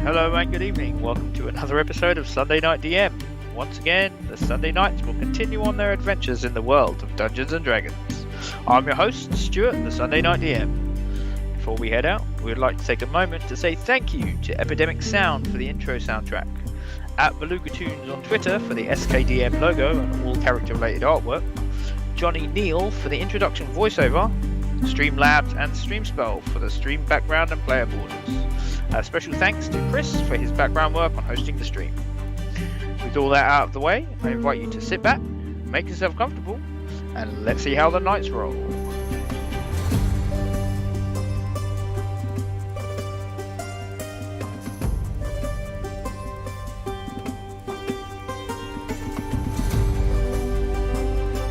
Hello and good evening. Welcome to another episode of Sunday Night DM. Once again, the Sunday Knights will continue on their adventures in the world of Dungeons and Dragons. I'm your host, Stuart, the Sunday Night DM. Before we head out, we would like to take a moment to say thank you to Epidemic Sound for the intro soundtrack, at Beluga Tunes on Twitter for the SKDM logo and all character-related artwork, Johnny Neal for the introduction voiceover, Streamlabs and Streamspell for the stream background and player borders. Special thanks to Chris for his background work on hosting the stream. With all that out of the way, I invite you to sit back, make yourself comfortable, and let's see how the nights roll.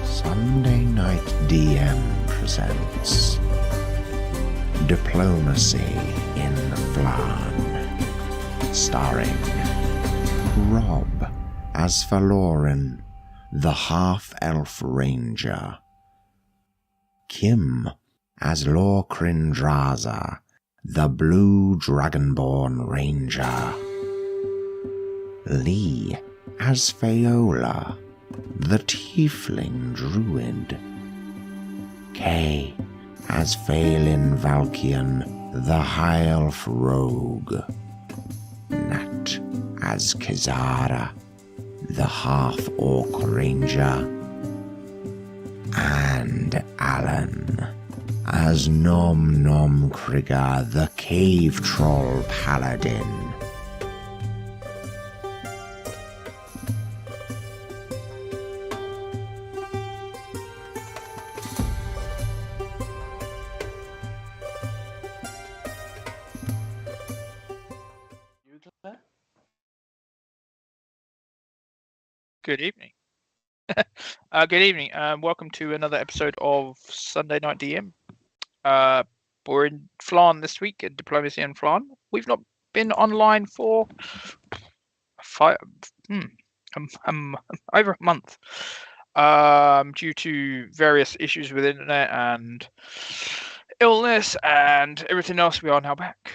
Sunday Night DM presents Diplomacy in Phlan, starring Rob as Faloran, the half-elf ranger, Kim as Lorcrin Draza, the blue dragonborn ranger, Lee as Fayola, the tiefling druid, Kay as Phelan Valkian, the high elf rogue, Nat as Kizara, the half-orc ranger, and Alan as Nom Nom Krieger, the cave troll paladin. Good evening. Good evening. Welcome to another episode of Sunday Night DM. We're in Phlan this week at Diplomacy in Phlan. We've not been online for over a month due to various issues with internet and illness and everything else. We are now back.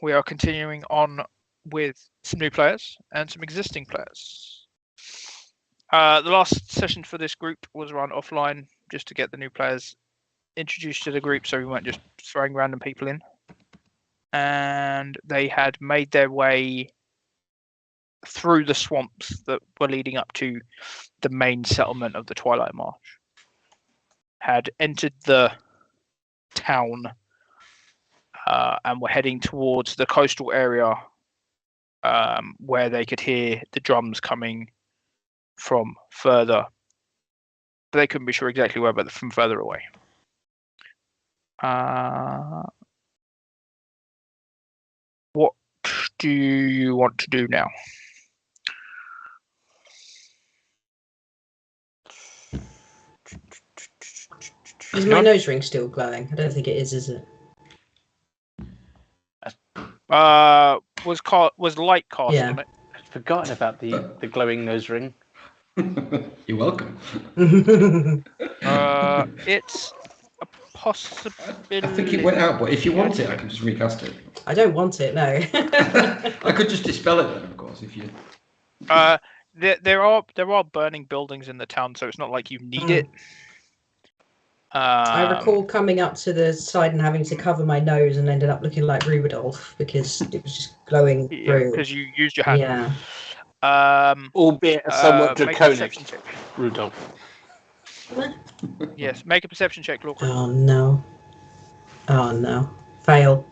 We are continuing on with some new players and some existing players. The last session for this group was run offline just to get the new players introduced to the group so we weren't just throwing random people in. And they had made their way through the swamps that were leading up to the main settlement of the Twilight March. Had entered the town and were heading towards the coastal area where they could hear the drums coming from further, but they couldn't be sure exactly where, but from further away. What do you want to do now? Is my nose ring still glowing? I don't think it is it? Was light cast on it? I'd forgotten about the glowing nose ring. You're welcome. It's a possibility. I think it went out, but if you want it, I can just recast it. I don't want it, no. I could just dispel it then, of course, if you... There are burning buildings in the town, so it's not like you need it. I recall coming up to the side and having to cover my nose and ended up looking like Rudolph because it was just glowing through. Because you used your hand. Yeah. Albeit a somewhat draconic Rudolph. Yes, make a perception check, Lorcan. Oh no. Fail.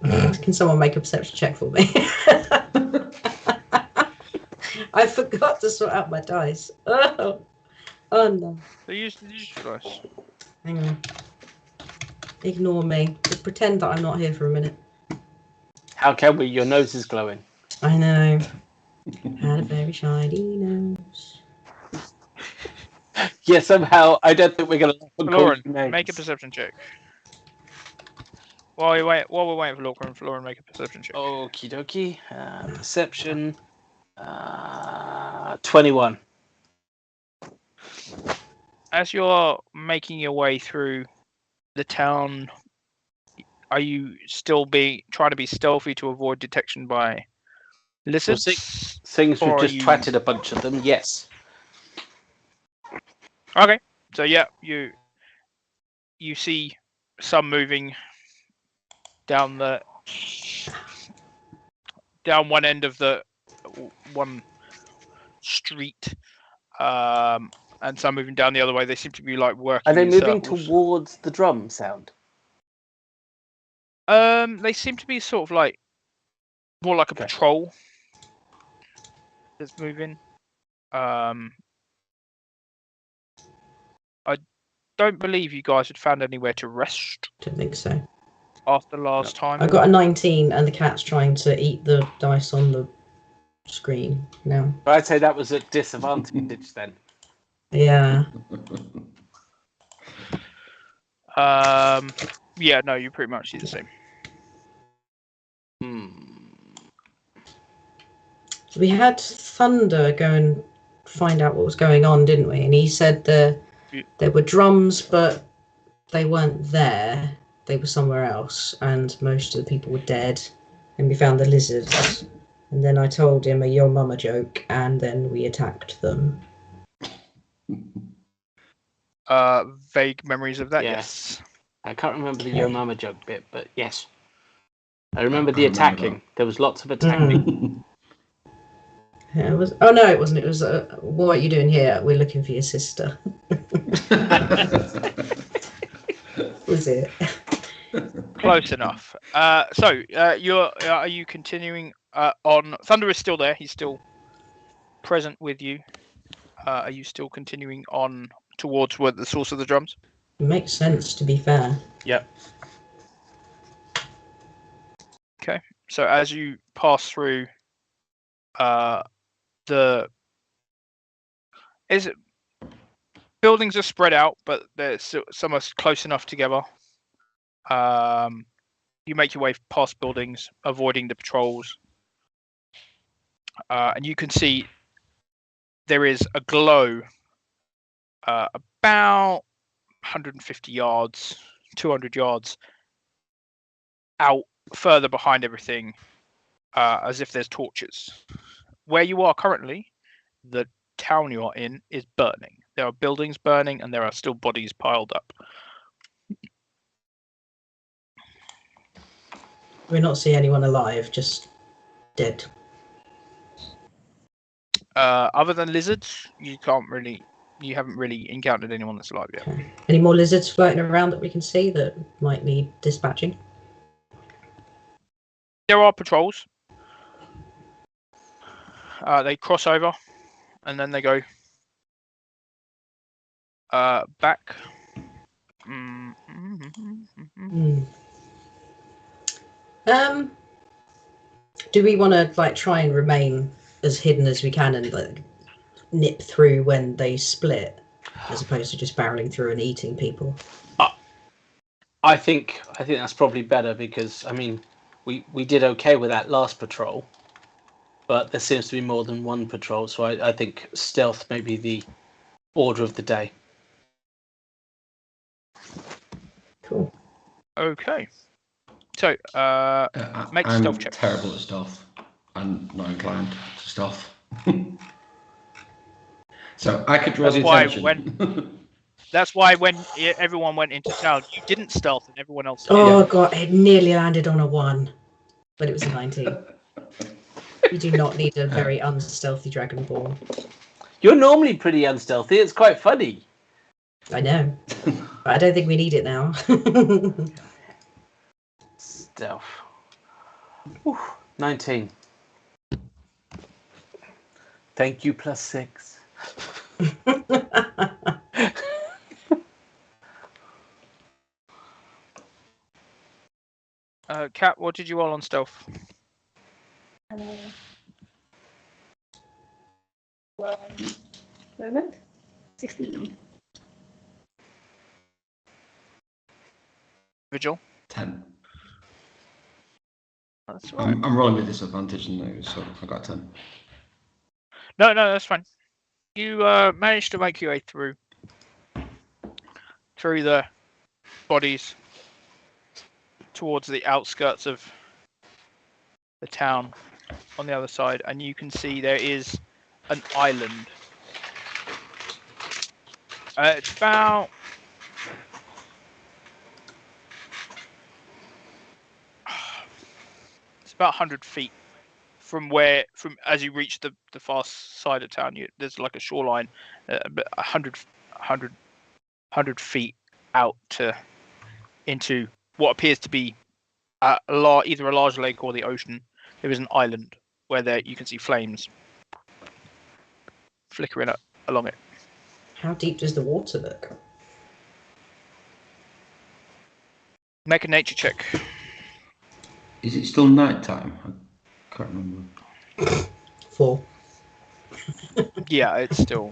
Can someone make a perception check for me? I forgot to sort out my dice. Oh no. So use the dice. Hang on. Ignore me. Just pretend that I'm not here for a minute. How can we? Your nose is glowing. I know. Had a very shiny nose. Yeah, somehow I don't think we're going to. Lauren, make a perception check. While we're waiting for Lauren, make a perception check. Okie dokie. Perception. 21. As you're making your way through the town, are you still trying to be stealthy to avoid detection by lizards? Things we've or just are you- twatted a bunch of them. Yes. Okay, so yeah, you see some moving down one end of the one street, and some moving down the other way. They seem to be like working. Are they in moving circles. towards the drum sound? They seem to be sort of like more like a patrol that's moving. I don't believe you guys had found anywhere to rest. Don't think so. After last time, I got a 19, and the cat's trying to eat the dice on the screen now. I'd say that was at disadvantage then. Yeah. Yeah, no, you pretty much see the same. We had Thunder go and find out what was going on, didn't we? And he said there were drums, but they weren't there. They were somewhere else, and most of the people were dead. And we found the lizards. And then I told him a Yo Mama joke, and then we attacked them. Vague memories of that, yes. I can't remember the Yo Mama joke bit, but yes. I remember the attacking. There was lots of attacking. Yeah, it was. Oh no, it wasn't. It was. What are you doing here? We're looking for your sister. Was it? Close enough. So are you continuing on? Thunder is still there. He's still present with you. Are you still continuing on towards where the source of the drums? It makes sense, to be fair. Yep. Okay. So as you pass through, buildings are spread out, but some are close enough together. You make your way past buildings, avoiding the patrols, and you can see there is a glow about 150 yards, 200 yards out further behind everything, as if there's torches. Where you are currently, the town you are in is burning. There are buildings burning, and there are still bodies piled up. We're not seeing anyone alive, just dead. Other than lizards, you haven't really encountered anyone that's alive yet. Okay. Any more lizards floating around that we can see that might need dispatching? There are patrols. They cross over, and then they go back. Do we want to try and remain as hidden as we can and nip through when they split, as opposed to just barreling through and eating people? I think that's probably better because we did okay with that last patrol, but there seems to be more than one patrol, so I think stealth may be the order of the day. Cool. Okay. So, make a stealth check. I'm terrible at stealth. I'm not inclined to stealth. So I could draw the attention. That's why when everyone went into town, you didn't stealth and everyone else did. Oh god, it nearly landed on a 1, but it was a 19. You do not need a very unstealthy dragonborn. You're normally pretty unstealthy. It's quite funny. I know. But I don't think we need it now. Stealth. 19. Thank you, +6. Kat, what did you roll on stealth? Moment. 16. Vigil? 10. That's right. I'm rolling with disadvantage, so I got 10. No, that's fine. You managed to make your way through the bodies. towards the outskirts of the town on the other side, and you can see there is an island. It's about it's about 100 feet from as you reach the far side of town. There's like a shoreline, but 100 feet out into what appears to be either a large lake or the ocean. There is an island where you can see flames flickering along it. How deep does the water look? Make a nature check. Is it still night time? I can't remember. 4. Yeah, it's still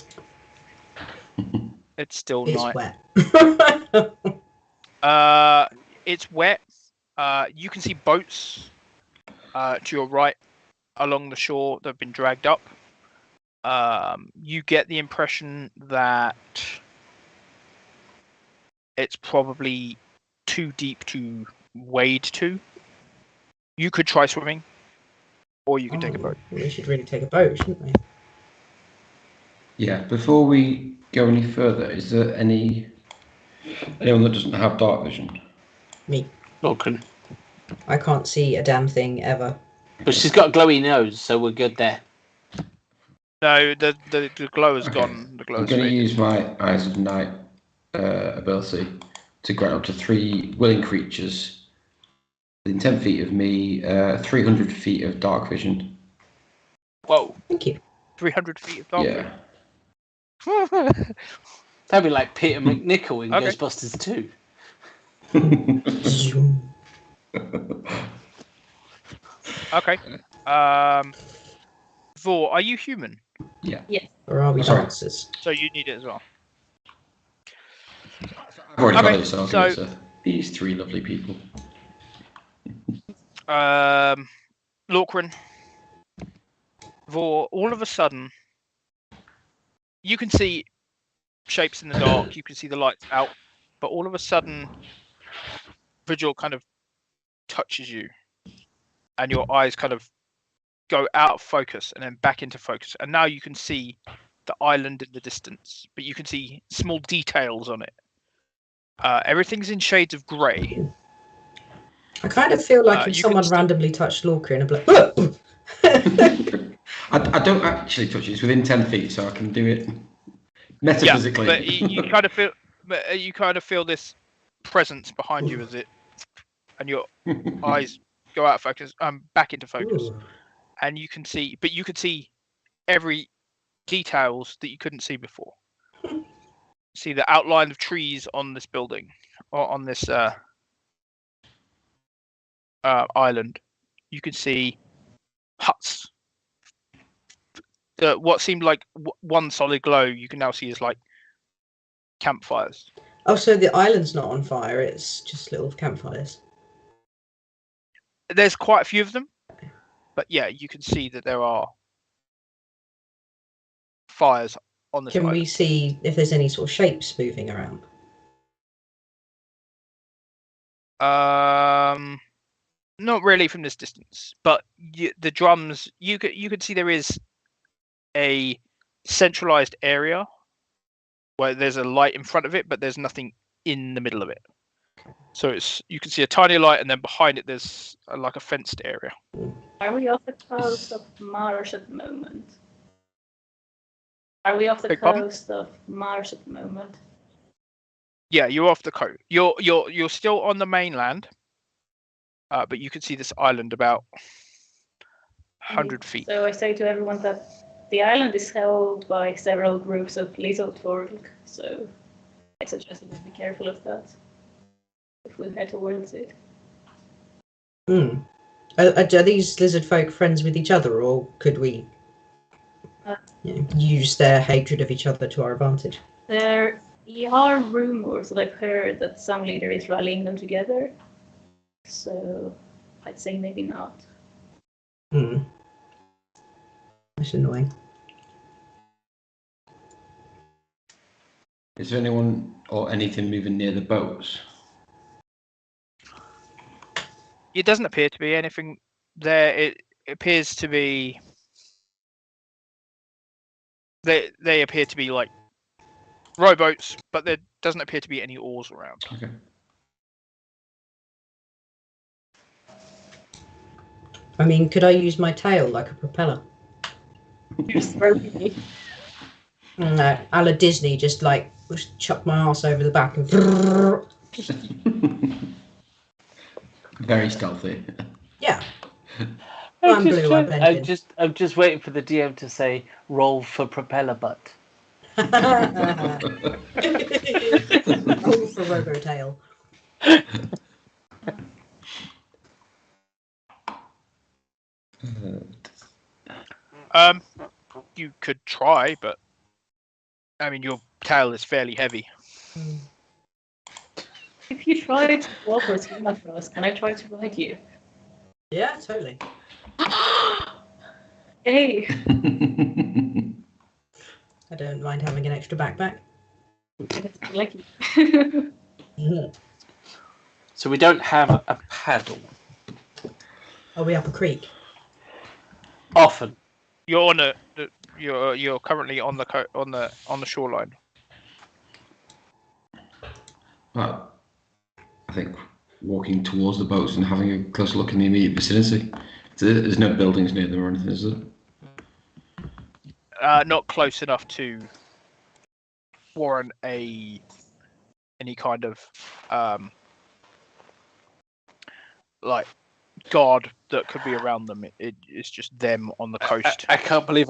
It's night. wet. It's wet. You can see boats to your right along the shore that have been dragged up. You get the impression that it's probably too deep to wade to. You could try swimming, or you could take a boat. We should really take a boat, shouldn't we? Yeah, before we go any further, is there anyone that doesn't have dark vision? Me. Lorcan. I can't see a damn thing ever. But she's got a glowy nose, so we're good there. No, the glow has Okay. gone. The glow I'm has going to faded. use my Eyes of Night ability to grant up to 3 willing creatures within 10 feet of me, 300 feet of dark vision. Whoa, Thank you. 300 feet of dark. Yeah. That'd be like Peter McNichol in Okay. Ghostbusters 2. Zoom. Okay. Vor, are you human? Yeah. Or are we Sorry. dancers? So you need it as well. I've already Okay, got it, so I'll give it to these 3 lovely people. Lorcan, Vor, all of a sudden, you can see shapes in the dark, you can see the lights out, but all of a sudden, Vigil kind of touches you, and your eyes kind of go out of focus and then back into focus. And now you can see the island in the distance, but you can see small details on it. Everything's in shades of grey. I kind of feel like if you can someone still- randomly touched Lorca and I'd be like, I don't actually touch it. It's within 10 feet, so I can do it metaphysically. Yeah, but you kind of feel this presence behind you as it, and your eyes go out of focus, back into focus, Ooh. and you can see every details that you couldn't see before. See the outline of trees on this building, or on this island. You could see huts. What seemed like one solid glow, you can now see is like campfires. Oh, so the island's not on fire, it's just little campfires. There's quite a few of them, but yeah, you can see that there are fires on this Can island. we see if there's any sort of shapes moving around? Not really from this distance, but the drums, you could see there is a centralized area where there's a light in front of it, but there's nothing in the middle of it. So you can see a tiny light, and then behind it there's like a fenced area. Are we off the coast of Mars at the moment? Are we off the Beg pardon? coast of Mars at the moment? Yeah, you're off the coast. You're still on the mainland, but you can see this island about 100 feet. So I say to everyone that the island is held by several groups of little Torg, so I suggest that we be careful of that if we head towards it. Are these lizard folk friends with each other, or could we use their hatred of each other to our advantage? There are rumors that I've heard that some leader is rallying them together, so I'd say maybe not. That's annoying. Is there anyone or anything moving near the boats? It doesn't appear to be anything there. It appears to be. They appear to be like rowboats, but there doesn't appear to be any oars around. Okay. I mean, could I use my tail like a propeller? Just roping me. No, a la Disney, just chuck my ass over the back and. Very stealthy. Yeah. I'm blue, I'm blended. I'm just waiting for the DM to say roll for propeller butt. Roll for robo tail. You could try, but I mean, your tail is fairly heavy. If you try to roll for a swimmer for us, can I try to ride you? Yeah, totally. Hey. I don't mind having an extra backpack. Lucky. So we don't have a paddle. Are we up a creek? Often. You're on you're currently on the shoreline. Well, I think walking towards the boats and having a close look in the immediate vicinity. There's no buildings near them or anything, is there? Not close enough to warrant any kind of like guard that could be around them. It's just them on the coast. I can't believe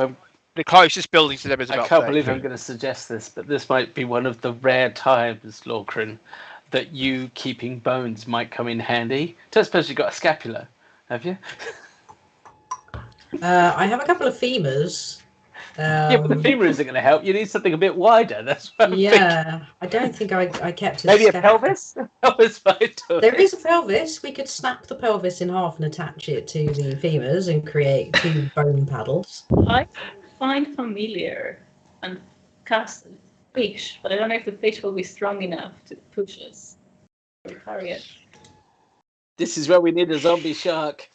the closest building to them is about. I can't believe I'm going to suggest this, but this might be one of the rare times, Lorcrin, that you keeping bones might come in handy. Don't suppose you got a scapula, have you? I have a couple of femurs. Yeah, but the femur isn't going to help. You need something a bit wider. That's what I'm thinking. I don't think I kept it. Maybe a pelvis? A pelvis might do There it. is a pelvis. We could snap the pelvis in half and attach it to the femurs and create 2 bone paddles. I find familiar and cast a fish, but I don't know if the fish will be strong enough to push us or carry it. This is where we need a zombie shark.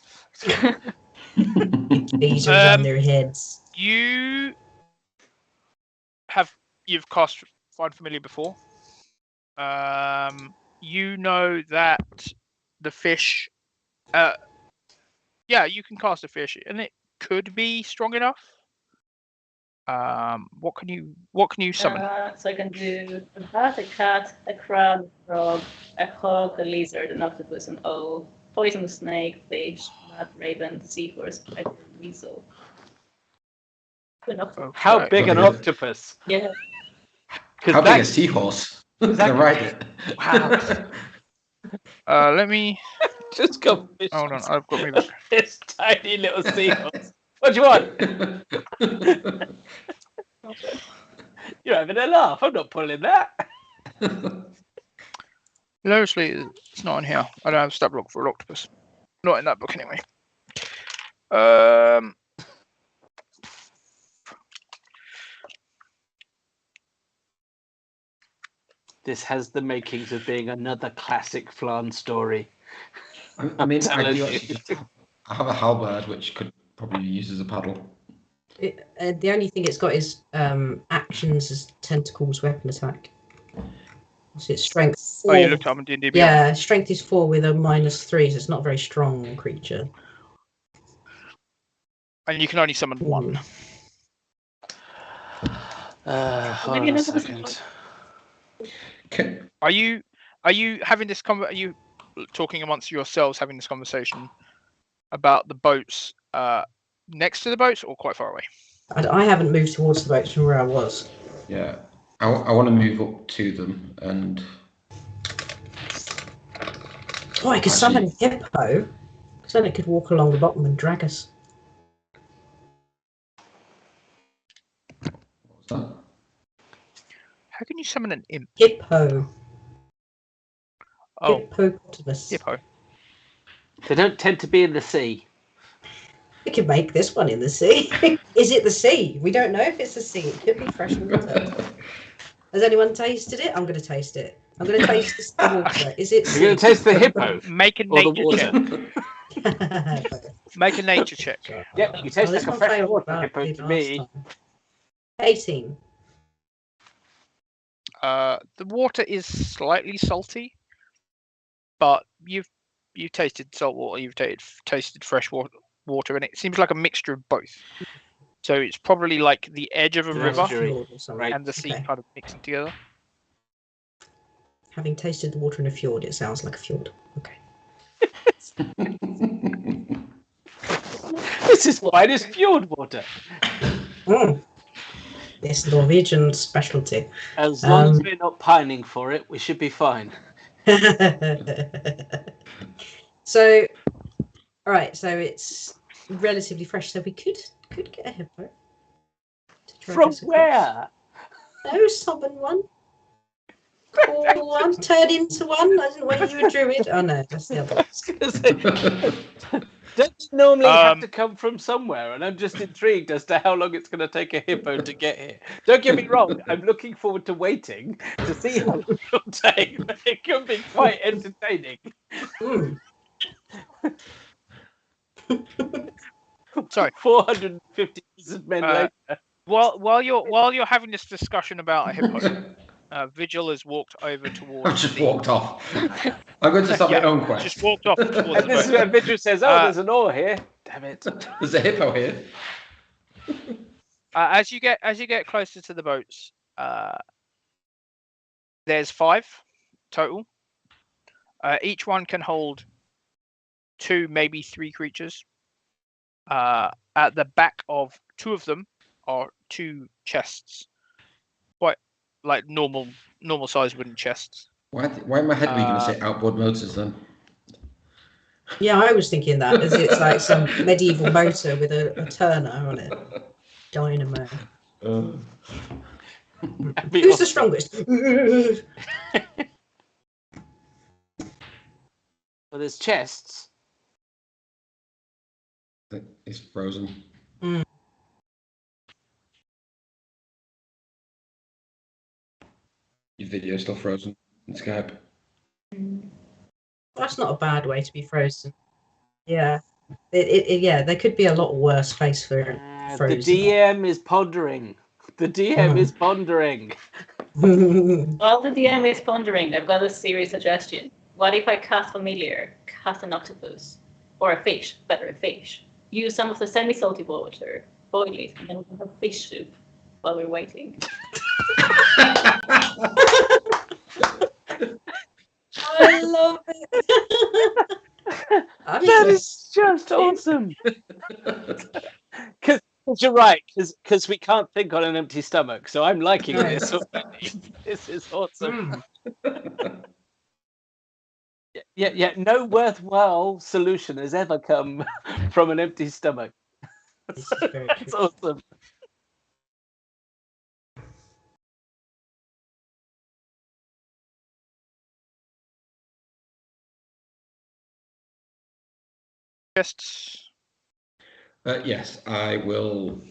These are on their heads. You've cast Find Familiar before. You know that the fish. Yeah, you can cast a fish, and it could be strong enough. What can you summon? So I can do a bat, a cat, a crab, a frog, a hawk, a lizard, an octopus, an owl, poison snake, fish, bat, raven, seahorse, spider, weasel. An octopus. How big an octopus? Yeah. How big a seahorse? Can I ride it? Wow. Let me. Just go fish. Hold on, I've got me back. This tiny little seahorse. What do you want? You're having a laugh. I'm not pulling that. Largely, it's not in here. I don't have a stat block for an octopus. Not in that book, anyway. This has the makings of being another classic Phlan story. I mean, I have a halberd which could probably be used as a paddle. The only thing it's got is actions as tentacles, weapon attack. So it's strength 4. Oh, you looked up on D&D. Yeah, strength is 4 with a -3, so it's not a very strong creature. And you can only summon 1. Hold on a second. Okay. Are you having this Are you talking amongst yourselves, having this conversation about the boats next to the boats, or quite far away? I haven't moved towards the boats from where I was. Yeah. I want to move up to them and... Oh, I could summon a hippo, because then it could walk along the bottom and drag us. What was that? How can you summon an imp? Hippo. Oh, Hippopotamus. hippo. They don't tend to be in the sea. We could make this one in the sea. Is it the sea? We don't know if it's the sea. It could be fresh water. Has anyone tasted it? I'm going to taste it. I'm going to taste the water. Is it? You're going to taste the hippo Make a or the nature water. check. Make a nature check. Yep, you taste like a fresh water hippo to me. 18. The water is slightly salty, but you tasted salt water, you've tasted fresh water, and it seems like a mixture of both. So it's probably like the edge of a river and the sea kind of mixing together. Having tasted the water in a fjord, it sounds like a fjord. Okay. This is why it's fjord water. It's Norwegian specialty. As long as we're not pining for it, we should be fine. So, all right. So it's relatively fresh. So we could get a hippo. From where? No, summon one. Call one. Turn into one. I didn't want you a druid. Oh no, that's the other. I was going to say, don't you normally have to come from somewhere? And I'm just intrigued as to how long it's going to take a hippo to get here. Don't get me wrong. I'm looking forward to waiting to see how long it'll take. But it can be quite entertaining. Sorry, 450 men later. While you're having this discussion about a hippo, Vigil has walked over towards. I've just walked off. I'm going to start my own quest. Just walked off towards And this is where Vigil says, "Oh, there's an oar here. Damn it! There's a hippo here." As you get closer to the boats, there's 5 total. Each one can hold 2, maybe 3 creatures. At the back of 2 of them are 2 chests, quite like normal sized wooden chests. Why in my head were you going to say outboard motors then? Yeah, I was thinking that as it's like some medieval motor with a turner on it. Dynamo. Who's the strongest? Well, there's chests. It's frozen. Your video's still frozen in Skype. That's not a bad way to be frozen. Yeah. Yeah, there could be a lot worse face for frozen. The DM is pondering. The DM is pondering. While the DM is pondering, I've got a serious suggestion. What if I cast Familiar, cast an octopus, or a fish, better a fish, use some of the semi-salty water, boil it, and then we can have fish soup while we're waiting. I love it. That is just awesome. Because you're right, because we can't think on an empty stomach. So I'm liking this already. This is awesome. Yeah. No worthwhile solution has ever come from an empty stomach. That's awesome. Chests. Yes, I will.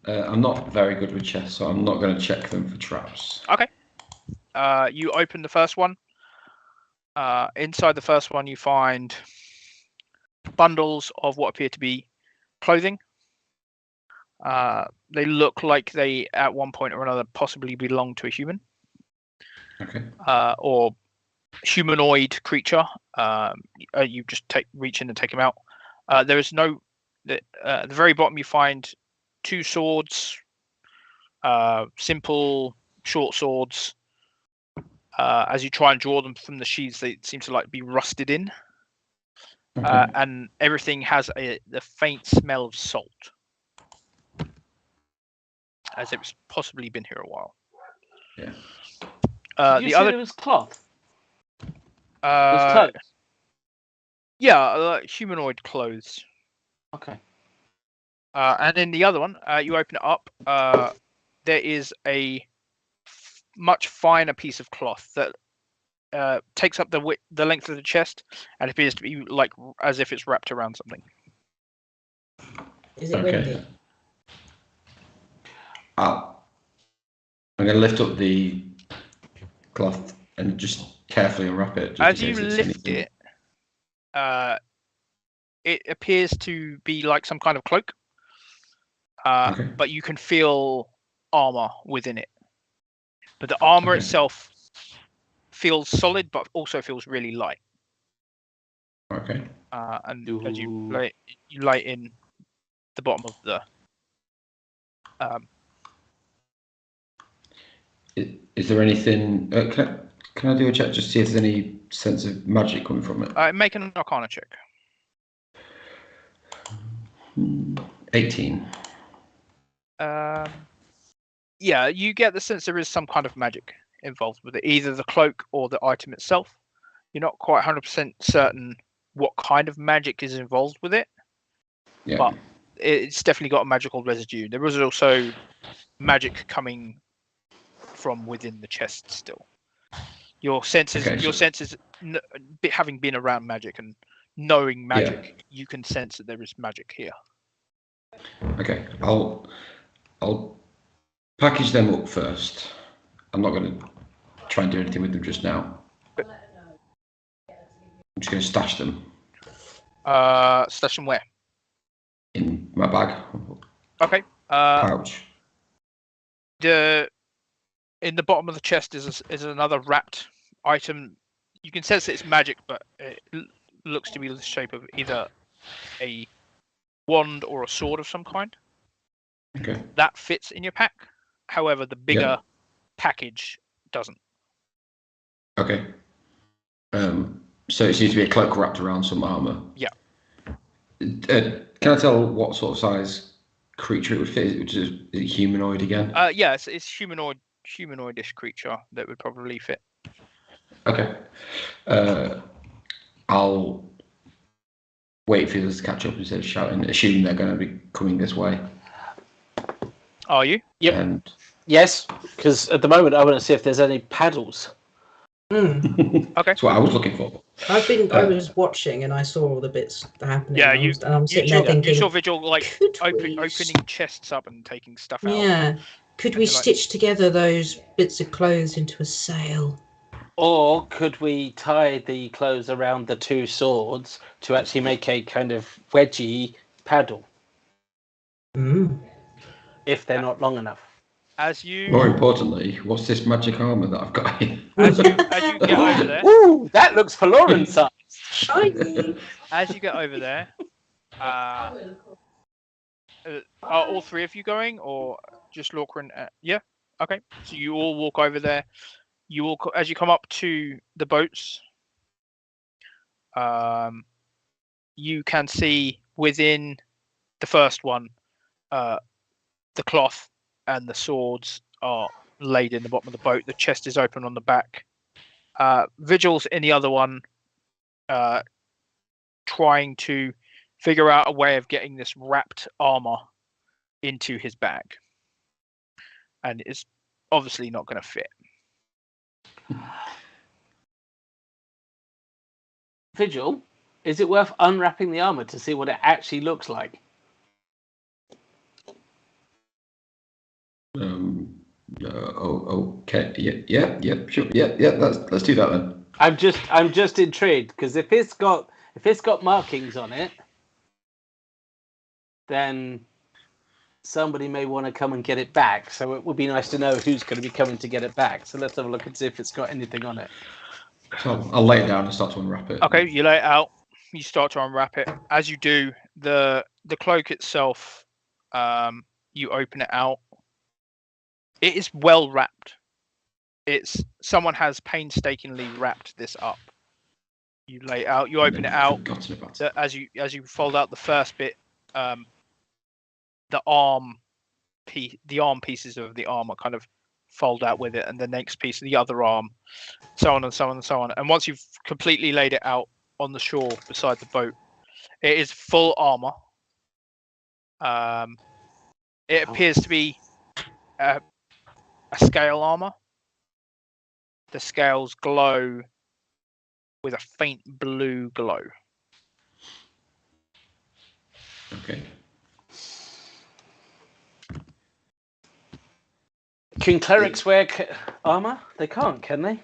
I'm not very good with chests, so I'm not going to check them for traps. Okay. You open the first one. Inside the first one, you find bundles of what appear to be clothing. They look like they, at one point or another, possibly belong to a human. Okay. Or humanoid creature. You just reach in and take them out. There is no. At the very bottom, you find 2 swords, simple short swords. As you try and draw them from the sheaths, they seem to be rusted in, and everything has the faint smell of salt, as it's possibly been here a while. Yeah. Did you say it was cloth? It was clothes? Yeah, humanoid clothes. Okay. And in the other one, you open it up. There is a much finer piece of cloth that takes up the length of the chest and appears to be as if it's wrapped around something. Is it windy? I'm going to lift up the cloth and just carefully unwrap it. Just As in you case it's lift anything. it, it appears to be like some kind of cloak, Okay. but you can feel armor within it. But the armor Okay. itself feels solid, but also feels really light. Okay. And as you light in the bottom of the Is there anything? Can I do a check just to see if there's any sense of magic coming from it? make an Arcana check. 18. Yeah, you get the sense there is some kind of magic involved with it, either the cloak or the item itself. You're not quite 100% certain what kind of magic is involved with it, Yeah. but it's definitely got a magical residue. There was also magic coming from within the chest still. Your senses, having been around magic and knowing magic, you can sense that there is magic here. Okay, I'll package them up first. I'm not going to try and do anything with them just now. I'm just going to stash them. Stash them where? In my bag. Okay. Pouch. In the bottom of the chest is another wrapped item. You can sense that it's magic, but it looks to be the shape of either a wand or a sword of some kind. Okay. That fits in your pack. However, the bigger package doesn't. Okay. So it seems to be a cloak wrapped around some armor. Yeah. Can I tell what sort of size creature it would fit? Is it humanoid again? Yeah, it's humanoidish creature that would probably fit. Okay. I'll wait for us to catch up instead of shouting, assuming they're going to be coming this way. Are you? Yep. And yes, because at the moment I want to see if there's any paddles. Okay. That's what I was looking for. I was watching and I saw all the bits happening. Yeah, and I'm sitting there thinking, you saw Vigil like opening chests up and taking stuff out. Yeah. Could we stitch together those bits of clothes into a sail? Or could we tie the clothes around the two swords to actually make a kind of wedgie paddle? If they're not long enough. More importantly, what's this magic armor that I've got here? As you get over there. Ooh, that looks Florin sized. Shiny. As you get over there, are all three of you going, or just Lorca and yeah? Okay, so you all walk over there. As you come up to the boats, you can see within the first one, the cloth and the swords are laid in the bottom of the boat. The chest is open on the back. Vigil's in the other one, trying to figure out a way of getting this wrapped armor into his bag, and it's obviously not going to fit. Vigil, is it worth unwrapping the armor to see what it actually looks like? Okay. Yeah. Sure. Yeah. Let's do that then. I'm just intrigued because if it's got markings on it, then somebody may want to come and get it back. So it would be nice to know who's going to be coming to get it back. So let's have a look and see if it's got anything on it. So I'll lay it down and start to unwrap it. Okay, you lay it out. You start to unwrap it. As you do, the cloak itself, you open it out. It is well wrapped. Someone has painstakingly wrapped this up. You lay it out. You open it out. As you fold out the first bit, the arm pieces of the armor kind of fold out with it, and the next piece of the other arm, so on and so on and so on. And once you've completely laid it out on the shore beside the boat, it is full armor. It appears to be a scale armor. The scales glow with a faint blue glow. Okay. Can clerics wear armor? They can't, can they?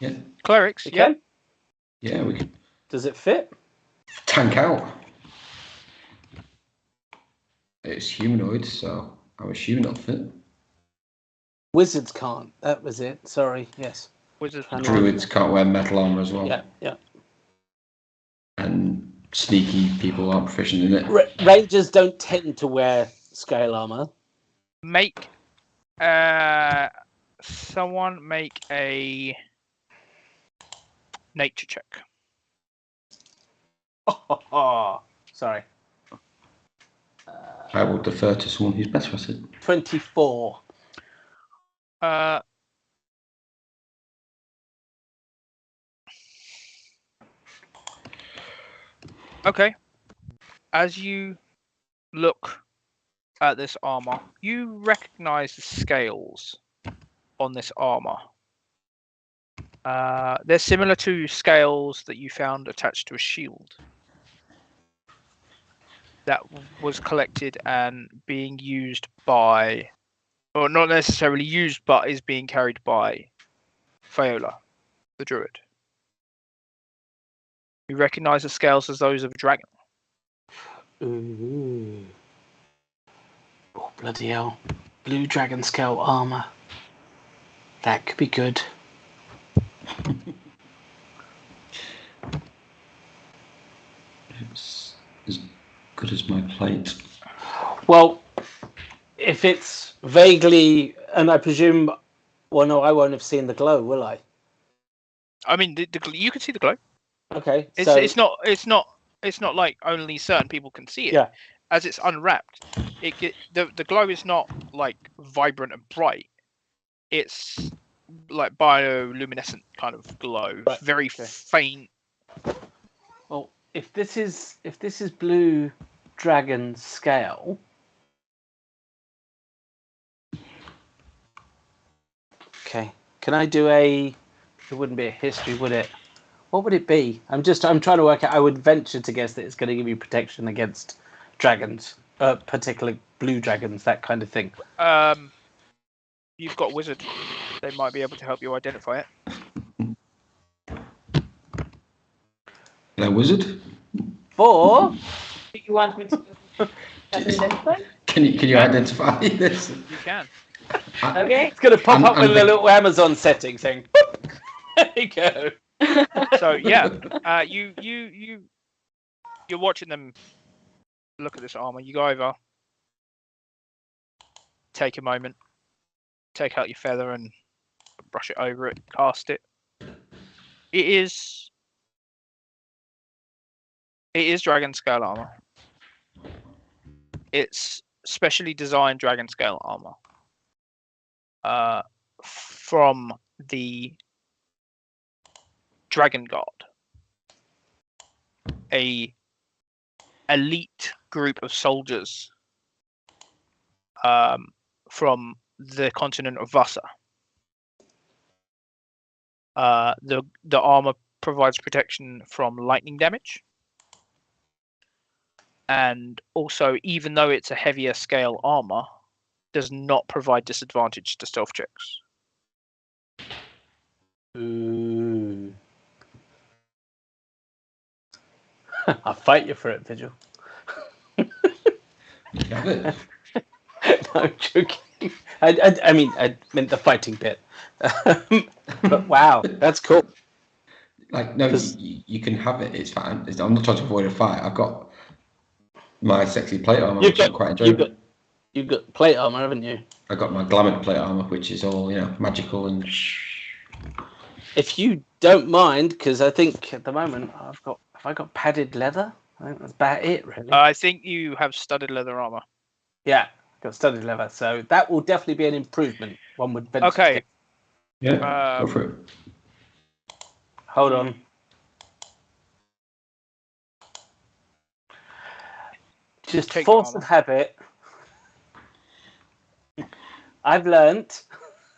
Yeah. Clerics, You yeah. can? Yeah, we can Does it fit? tank out. It's humanoid, so I'm assuming it'll fit. Wizards can't. That was it. Sorry. Yes. Wizards. And Druids can't wear metal armor as well. Yeah, yeah. And sneaky people aren't proficient in it. Rangers don't tend to wear scale armor. Make someone make a nature check. Sorry. I will defer to someone who's better at it. 24. Okay. As you look at this armor, you recognize the scales on this armor. They're similar to scales that you found attached to a shield that was collected and being used by, or not necessarily used, but is being carried by Faola, the druid. You recognize the scales as those of a dragon. Ooh. Oh, bloody hell. Blue dragon scale armor. That could be good. It's as good as my plate. Well, if it's vaguely, and I presume, well, no, I won't have seen the glow, will I? I mean, you can see the glow. Okay, It's not like only certain people can see it. Yeah. As it's unwrapped, the glow is not like vibrant and bright. It's like bioluminescent kind of glow, Right, very okay. faint. Well, if this is blue dragon scale, okay, can I do a? It wouldn't be a history, would it? What would it be? I'm trying to work out. I would venture to guess that it's going to give you protection against dragons, particularly blue dragons, that kind of thing. You've got wizard. They might be able to help you identify it. A wizard? 4. Do you want me to identify? Can you identify this? You can. Okay. It's going to pop up And with a little Amazon setting saying, "Boop." There you go. So yeah, you're watching them look at this armor. You go over, take a moment, take out your feather and brush it over it, cast it. It is dragon scale armor. It's specially designed dragon scale armor from the Dragon Guard, a elite group of soldiers from the continent of Vassa. The armor provides protection from lightning damage, and also, even though it's a heavier scale armor, does not provide disadvantage to stealth checks. Ooh. I'll fight you for it, Vigil. Have it. No, I'm joking. I mean, I meant the fighting bit. But wow, that's cool. Like, no, you can have it. It's fine. I'm not trying to avoid a fight. I've got my sexy plate armor, which I'm quite enjoying. You've got plate armor, haven't you? I got my glamored plate armor, which is all magical and. If you don't mind, because I think at the moment have I got padded leather? I think that's about it, really. I think you have studded leather armor. Yeah, got studded leather, so that will definitely be an improvement. One would venture. Okay. Yeah, go for it. Hold on. Just Take force armor. of habit. I've learnt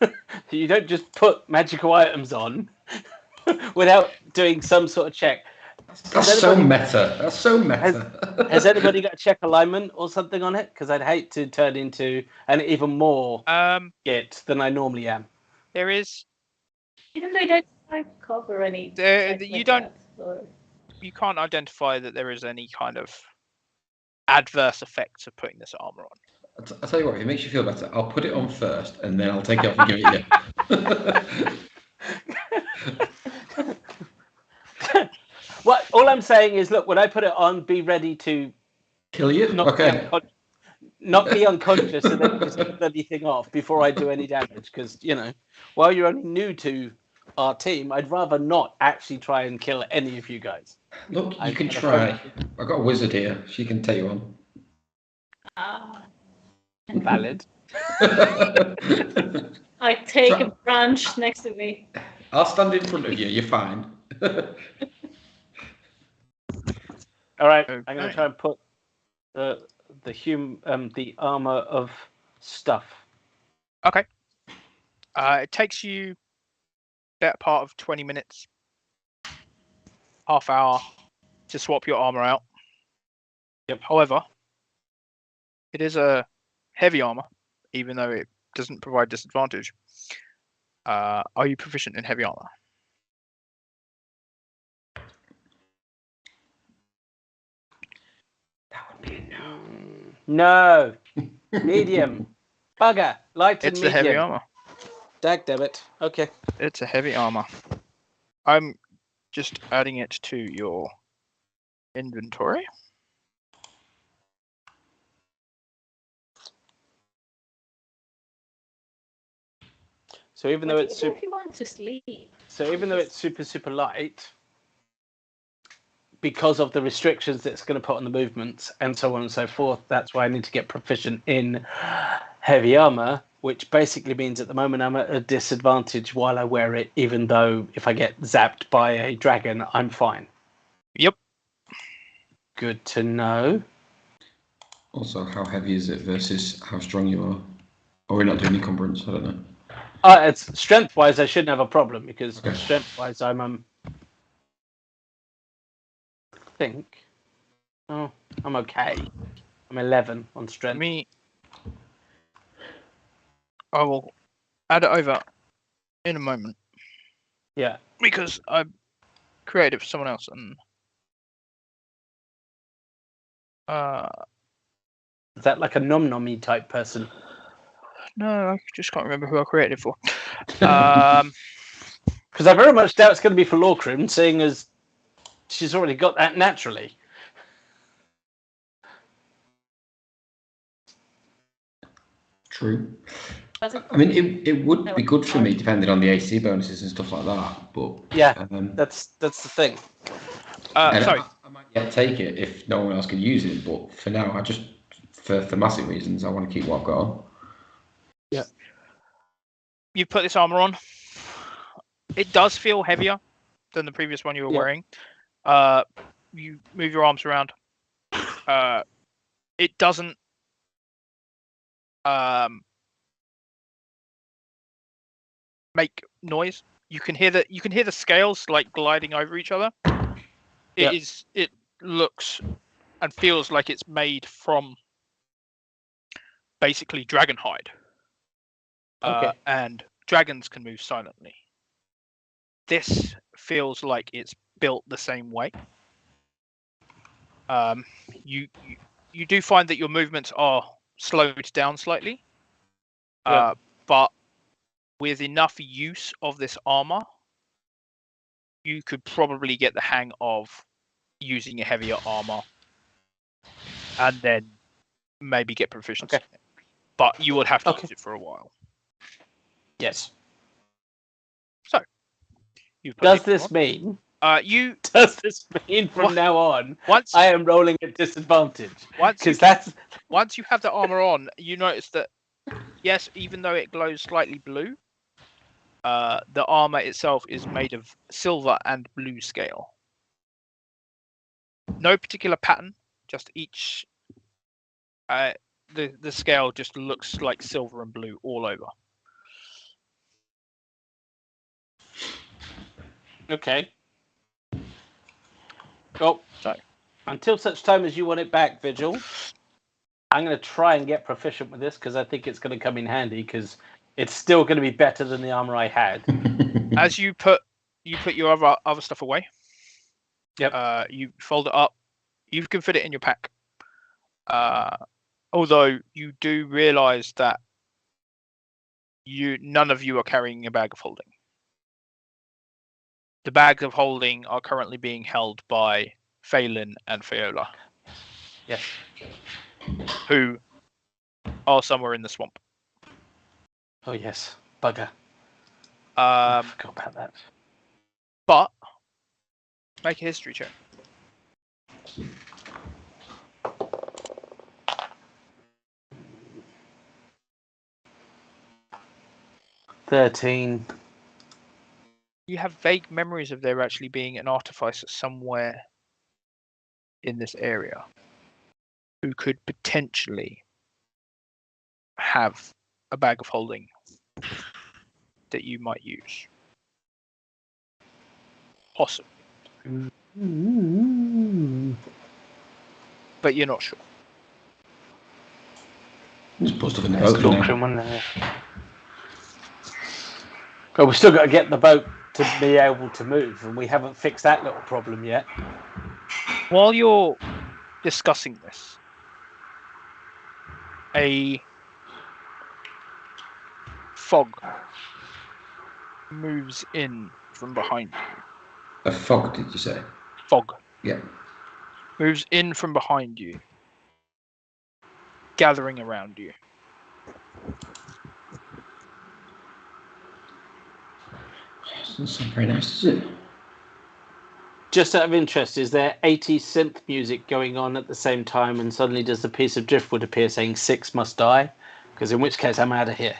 that you don't just put magical items on without doing some sort of check. That's so meta. That's so meta. Has anybody got a check alignment or something on it? Because I'd hate to turn into an even more git than I normally am. There is. Even though you don't I cover any. There- check you like don't- that, or- You can't identify that there is any kind of adverse effects of putting this armor on. I'll tell you what, if it makes you feel better, I'll put it on first and then I'll take it off and give it you. What? All I'm saying is, look, when I put it on, be ready to Kill you? knock me Okay. knock me unconscious and then just get anything off before I do any damage. Because, while you're only new to our team, I'd rather not actually try and kill any of you guys. Look, you can try. I've got a wizard here. She can take you on. Valid. I take a branch next to me. I'll stand in front of you. You're fine. All right, Okay. I'm going to try and put the armor of stuff. Okay. It takes you better part of 20 minutes, half hour to swap your armor out. Yep. However, it is a heavy armor, even though it doesn't provide disadvantage. Are you proficient in heavy armor? That would be a no. No. Medium. Bugger. Light and It's medium. a heavy armor. Dagdammit. Okay. It's a heavy armor. I'm just adding it to your inventory. So even though What it's do you do super, if you want to sleep? super light, because of the restrictions that it's going to put on the movements and so on and so forth, that's why I need to get proficient in heavy armor, which basically means at the moment I'm at a disadvantage while I wear it, even though if I get zapped by a dragon, I'm fine. Yep. Good to know. Also, how heavy is it versus how strong you are? Or we're not doing encumbrance, I don't know. It's strength-wise, I shouldn't have a problem because Okay. strength-wise, I'm I'm okay. I'm 11 on strength. I will add it over in a moment Yeah. because I created it for someone else and Is that like a nom-nommy type person? no, I just can't remember who I created it for. Because I very much doubt it's going to be for Lorcrim, seeing as she's already got that naturally. True. Does it- I mean, it would be good for me depending on the AC bonuses and stuff like that. But Yeah, that's the thing. and sorry. I might yet take it if no one else can use it. But for now, for thematic reasons, I want to keep what I've got on. Yeah. You put this armor on. It does feel heavier than the previous one you were wearing. You move your arms around. It doesn't make noise. You can hear the scales like gliding over each other. It looks and feels like it's made from basically dragon hide. And dragons can move silently. This feels like it's built the same way. You do find that your movements are slowed down slightly, but with enough use of this armor, you could probably get the hang of using a heavier armor, and then maybe get proficiency. Okay. But you would have to use it for a while. Yes. So, you've put Does it this on. mean? You Does this mean from now on once I am rolling at disadvantage? once you have the armor on, you notice that yes, even though it glows slightly blue, the armor itself is made of silver and blue scale. No particular pattern, just each. The scale just looks like silver and blue all over. Okay. Well, So, until such time as you want it back, Vigil, I'm going to try and get proficient with this because I think it's going to come in handy because it's still going to be better than the armor I had. as you put you put your other stuff away. Yep. You fold it up. You can fit it in your pack. Although you do realise that none of you are carrying a bag of holding. The bags of holding are currently being held by Phelan and Fiola. Yes. Who are somewhere in the swamp. Oh yes, bugger. I forgot about that. But make a history check. $13. You have vague memories of there actually being an artificer somewhere in this area who could potentially have a bag of holding that you might use. Possibly. But you're not sure. Just put stuff in the boat for now. But we've still got to get the boat to be able to move, and we haven't fixed that little problem yet. While you're discussing this, a fog moves in from behind you. A fog, did you say? Fog. Yeah. Moves in from behind you, gathering around you. Doesn't sound very nice, does it? Just out of interest, is there 80s synth music going on at the same time, and suddenly does the piece of driftwood appear saying 6 must die? Because in which case I'm out of here.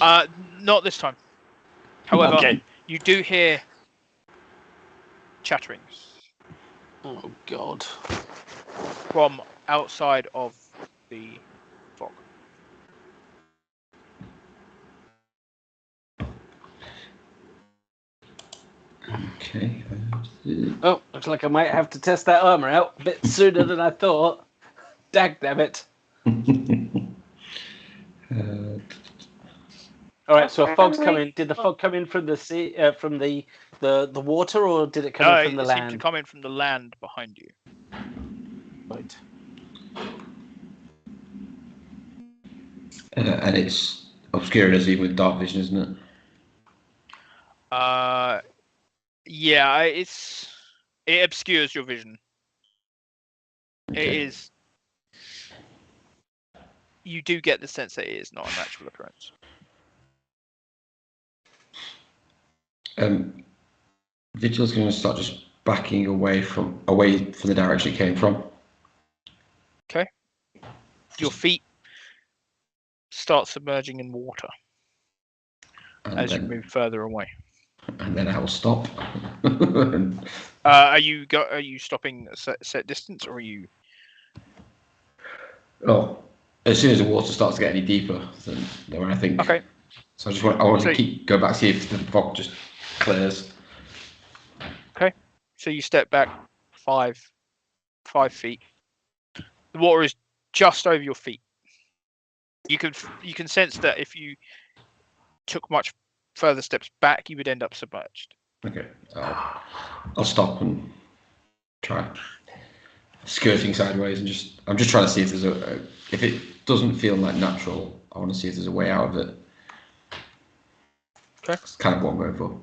Not this time. However, Okay. you do hear chatterings Oh God. from outside of the fog. Okay. Oh, looks like I might have to test that armor out a bit sooner than I thought. Dagnabbit. All right, so a fog's coming. Did the fog come in from the sea, from the water, or did it come in from the It land? seemed to come in from the land behind you. Right. And it's obscuring us even with dark vision, isn't it? Yeah, it obscures your vision. Okay. It is. You do get the sense that it is not a natural occurrence. Vigil's going to start just backing away from the direction it came from. Okay. Your feet start submerging in water as you move further away. And then I will stop. Are you stopping a set distance, or are you? Oh, as soon as the water starts to get any deeper, then when I think. Okay. So I want to go back, see if the fog just clears. Okay. So you step back 5 feet. The water is just over your feet. You can sense that if you took much further steps back, you would end up submerged. Okay. I'll stop and try skirting sideways, and I'm just trying to see if there's if it doesn't feel like natural, I want to see if there's a way out of it. Okay. That's kind of what I'm going for.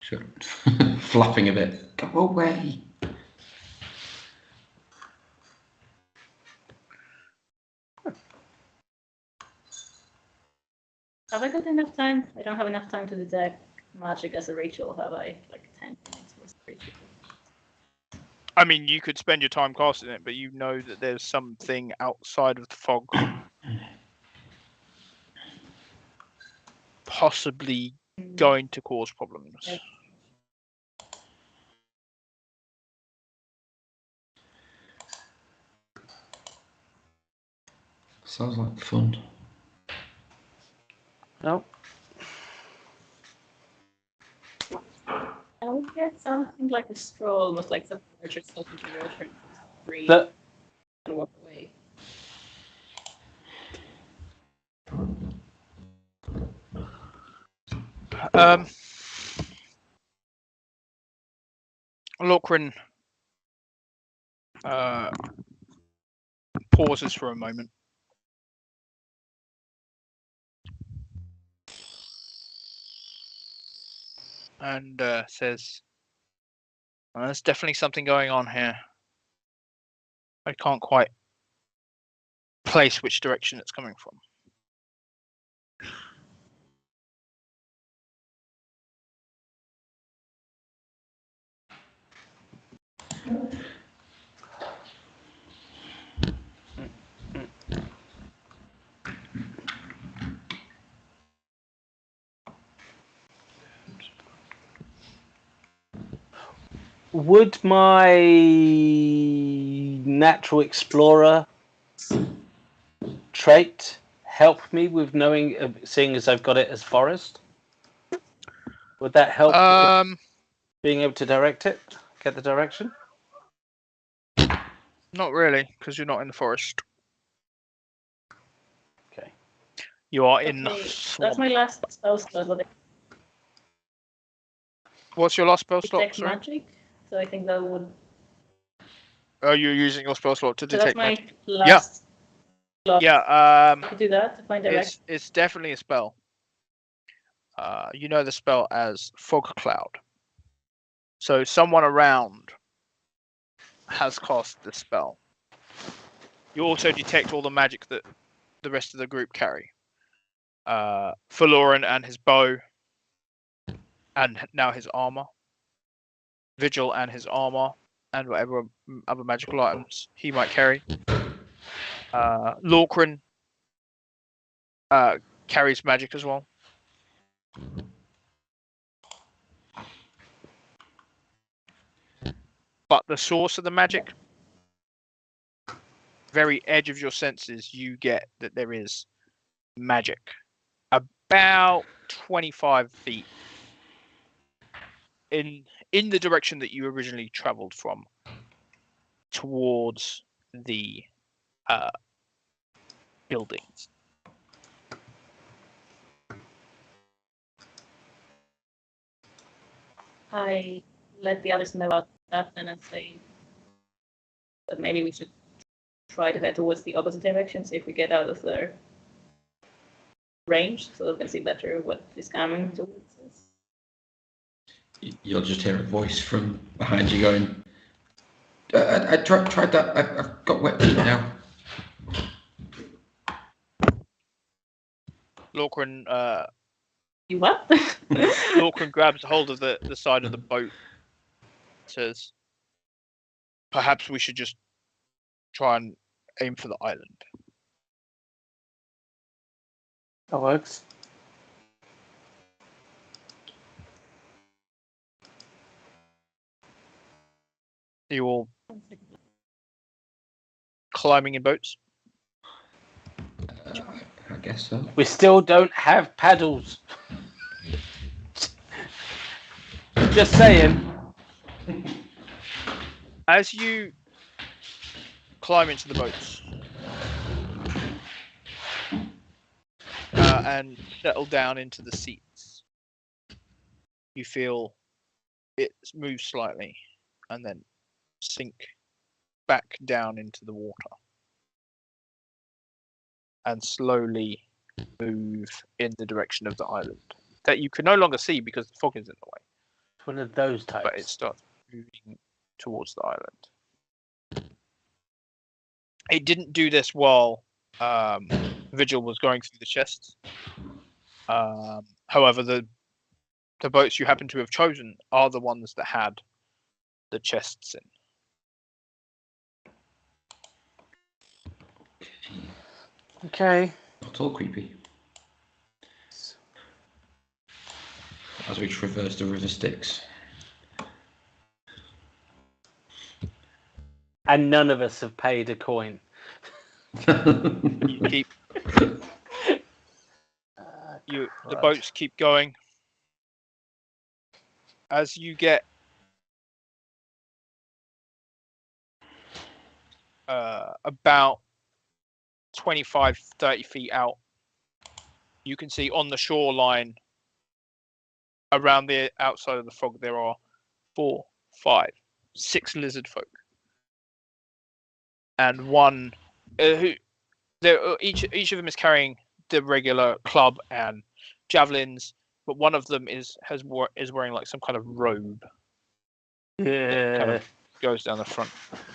Sure. Flapping a bit. Go away. Have I got enough time? I don't have enough time to detect magic as a ritual, have I? Like 10 minutes was ritual. I mean, you could spend your time casting it, but you know that there's something outside of the fog possibly going to cause problems. Okay. Sounds like fun. No. I would get something like a stroll, almost like some furniture stuff into the ocean, breathe and walk away. Lorcrin pauses for a moment. And says, there's definitely something going on here. I can't quite place which direction it's coming from. Would my natural explorer trait help me with knowing, seeing as I've got it as forest? Would that help with being able to direct it, get the direction? Not really, because you're not in the forest. Okay. You are in the Okay, swamp. that's my last spell slot. What's your last spell slot? Detect Sorry? magic. So I think that would. Oh, you're using your spell slot to So that's detect my magic. last slot. Yeah. I could do that to find direction. It's definitely a spell. You know the spell as Fog Cloud. So someone around has cast the spell. You also detect all the magic that the rest of the group carry. Faloran and his bow, and now his armor. Vigil and his armor, and whatever other magical items he might carry. Lorcrin carries magic as well. But the source of the magic, very edge of your senses, you get that there is magic. About 25 feet in the direction that you originally traveled from, towards the buildings. I let the others know about that and then say that maybe we should try to head towards the opposite direction, see if we get out of their range, so we can see better what is coming towards us. You'll just hear a voice from behind you going, I tried that. I've got wet feet now. Lorcrin You what? Lorcrin grabs hold of the side of the boat, says, perhaps we should just try and aim for the island. That works. Are you all climbing in boats? I guess so. We still don't have paddles. Just saying. As you climb into the boats and settle down into the seats, you feel it moves slightly and then sink back down into the water and slowly move in the direction of the island that you can no longer see because the fog is in the way. It's one of those types. But it starts moving towards the island. It didn't do this while Vigil was going through the chests. However, the boats you happen to have chosen are the ones that had the chests in. Okay. Not all creepy. As we traverse the river Styx. And none of us have paid a coin. You keep the boats keep going. As you get about 25-30 feet out, you can see on the shoreline around the outside of the fog, there are 4, 5, 6 lizard folk, and one who each of them is carrying the regular club and javelins, but one of them is wearing like some kind of robe. Yeah, kind of goes down the front.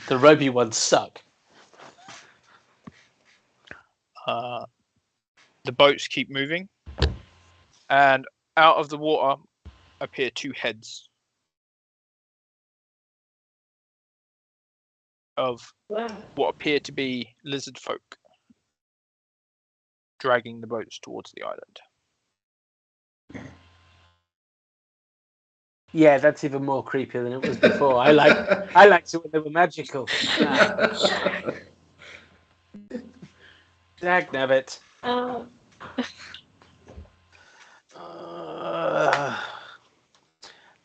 The ropey ones suck. The boats keep moving, and out of the water appear 2 heads of what appear to be lizard folk, dragging the boats towards the island. Yeah, that's even more creepy than it was before. I liked it when they were magical. Dagnabbit.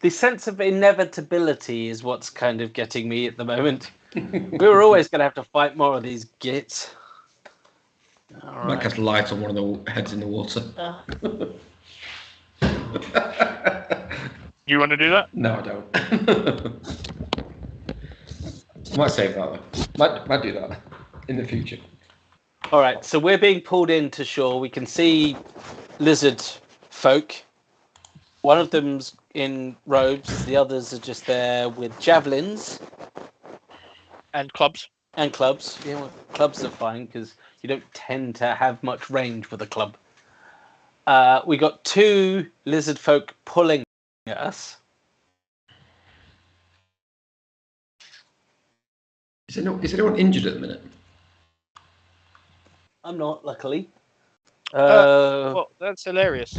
The sense of inevitability is what's kind of getting me at the moment. We were always going to have to fight more of these gits. I might cast light on one of the heads in the water. You want to do that? No, I don't. I might save that though. Might do that in the future. All right, so we're being pulled into shore. We can see lizard folk. One of them's in robes. The others are just there with javelins and clubs. And clubs. Yeah, well, clubs are fine because you don't tend to have much range with a club. We got 2 lizard folk pulling at us. Is anyone injured at the minute? I'm not, luckily. Well, that's hilarious.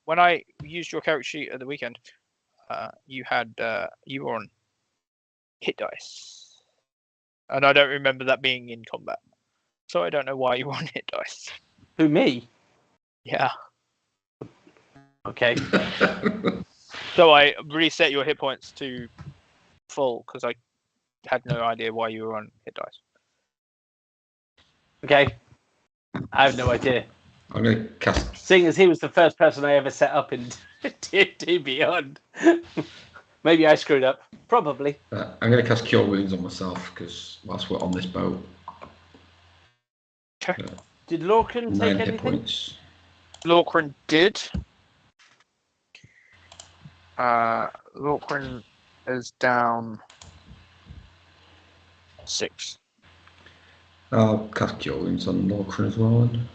When I used your character sheet at the weekend, you were on hit dice, and I don't remember that being in combat, so I don't know why you were on hit dice. Who, me? Yeah. Okay. So I reset your hit points to full because I had no idea why you were on hit dice. Okay. I have no idea. I'm going to cast... Seeing as he was the first person I ever set up in D&D Beyond. Maybe I screwed up. Probably. I'm going to cast Cure Wounds on myself because whilst we're on this boat... Okay. Did Lorcan take 9 anything? hit points. Lorcan did. Lorcan is down 6. I'll cast Cure Wounds on Lorcan as well then.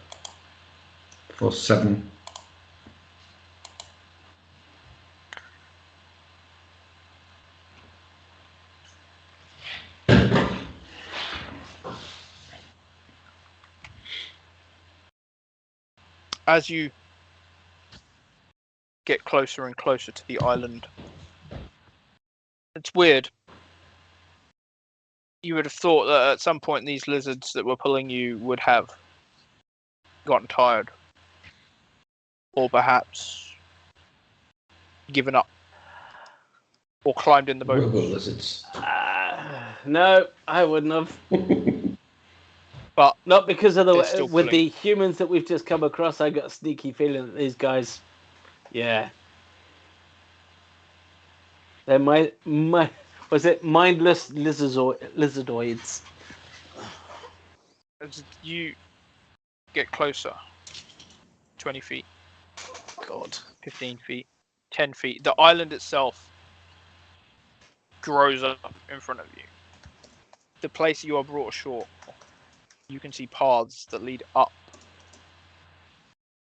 For 7. As you get closer and closer to the island, it's weird. You would have thought that at some point these lizards that were pulling you would have gotten tired, or perhaps given up, or climbed in the boat. Robo lizards. No, I wouldn't have. But not because of the with the humans that we've just come across. I got a sneaky feeling that these guys, yeah, they're was it mindless lizardoids? As you get closer, 20 feet, God, 15 feet, 10 feet, the island itself grows up in front of you. The place you are brought ashore, you can see paths that lead up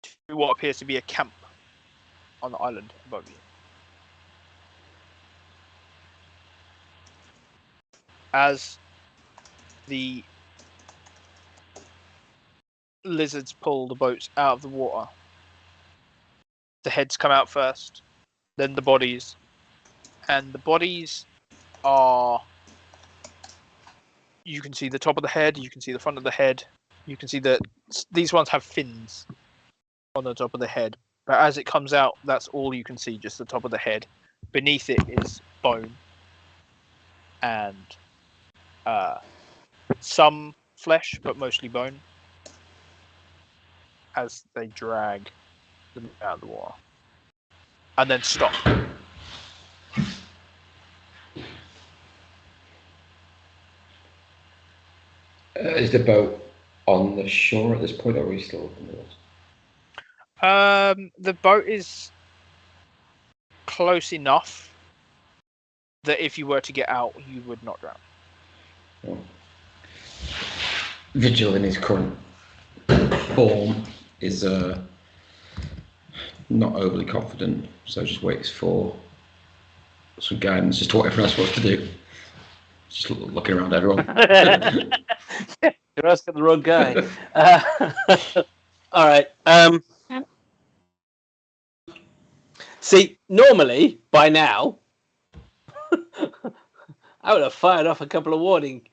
to what appears to be a camp on the island above you. As the lizards pull the boats out of the water, the heads come out first, then the bodies, and the bodies are... You can see the top of the head, you can see the front of the head, you can see that these ones have fins on the top of the head, but as it comes out, that's all you can see, just the top of the head. Beneath it is bone and some flesh, but mostly bone, as they drag them out of the water. and then stop. Is the boat on the shore at this point, or are we still up in the water? The boat is close enough that if you were to get out, you would not drown. Oh. Vigil in his current form is not overly confident, so just waits for some guidance as to what everyone else wants to do. Just looking around everyone. You're asking the wrong guy. All right. See, normally by now, I would have fired off a couple of warning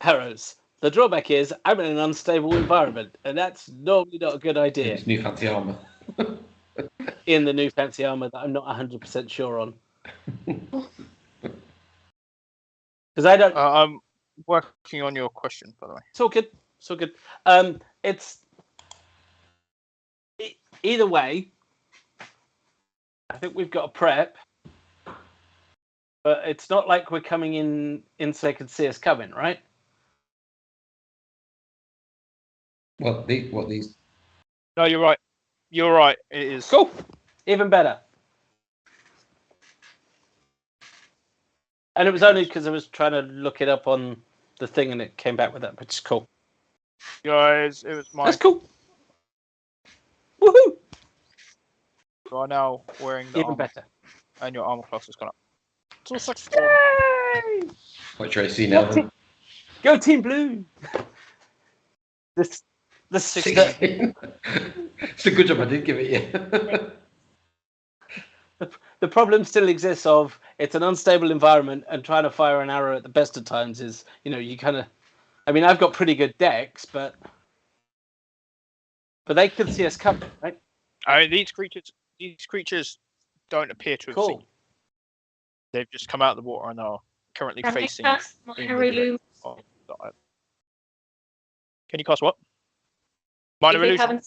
arrows. The drawback is I'm in an unstable environment, and that's normally not a good idea. It's new fancy armor. In the new fancy armor that I'm not 100% sure on. Because I don't. I'm working on your question, by the way. It's all good. It's all good. It's either way. I think we've got a prep, but it's not like we're coming in so they can see us coming, right? What these? No, you're right. You're right. It is. Cool. Even better. And it was only because I was trying to look it up on the thing and it came back with that, which is cool. Guys, it was my. That's cool. Woohoo! You are now wearing the Even armor, better. and your armor class has gone up. It's all success. Yay! What Tracy now? Go Team Blue! The 16. It's a good job I did give it you. The problem still exists of it's an unstable environment, and trying to fire an arrow at the best of times is, you kind of. I mean, I've got pretty good decks, but they can see us coming, right? I mean, these creatures don't appear to have seen. They've just come out of the water and are currently facing. Can you cast what? Minor if illusion.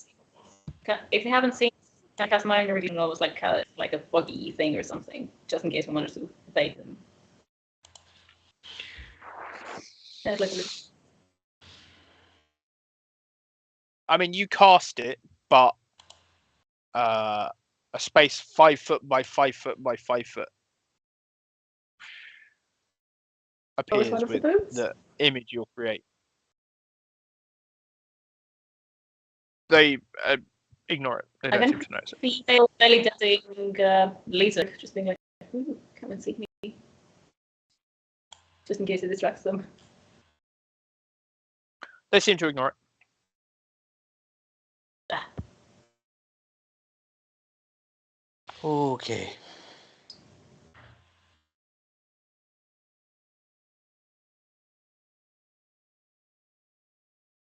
If they haven't seen, can I cast minor illusion? Almost like a buggy thing or something, just in case we wanted to evade them. I mean, you cast it, but a space 5 foot by 5 foot by 5 foot appears with the image you'll create. They ignore it. They don't seem to notice it. The belly dancing laser, just being like, "Ooh, come and see me," just in case it distracts them. They seem to ignore it. Okay.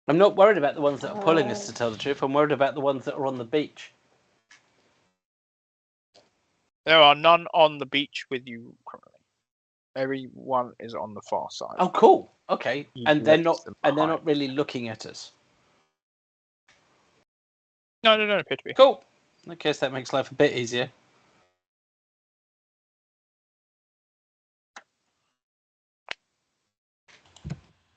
I'm not worried about the ones that are pulling us, to tell the truth. I'm worried about the ones that are on the beach. There are none on the beach with you currently. Everyone is on the far side. Oh, cool. Okay, and they're not really looking at us. No, they don't appear to be. Cool. I guess that makes life a bit easier.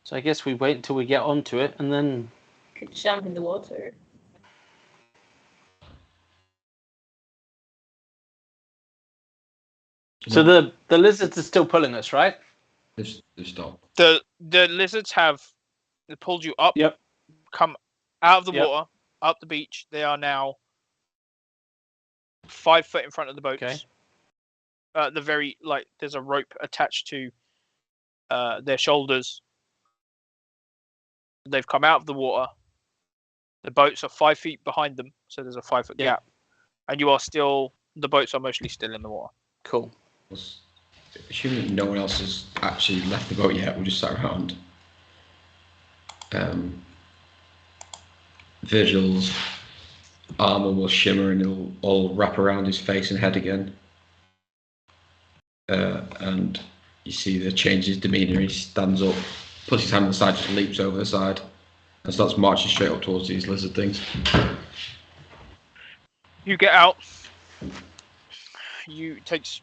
So I guess we wait until we get onto it, and then Could jump in the water. So the lizards are still pulling us, right? They've stopped. The lizards have pulled you up. Yep. Come out of the water, up the beach. They are now 5 foot in front of the boats. Okay. The very there's a rope attached to their shoulders. They've come out of the water. The boats are 5 feet behind them, so there's a 5 foot gap. And you are still. The boats are mostly still in the water. Cool. Assuming no one else has actually left the boat yet, we'll just sat around. Virgil's armor will shimmer and it'll all wrap around his face and head again. And you see the change in his demeanour. He stands up, puts his hand on the side, just leaps over the side, and starts marching straight up towards these lizard things. You get out. it takes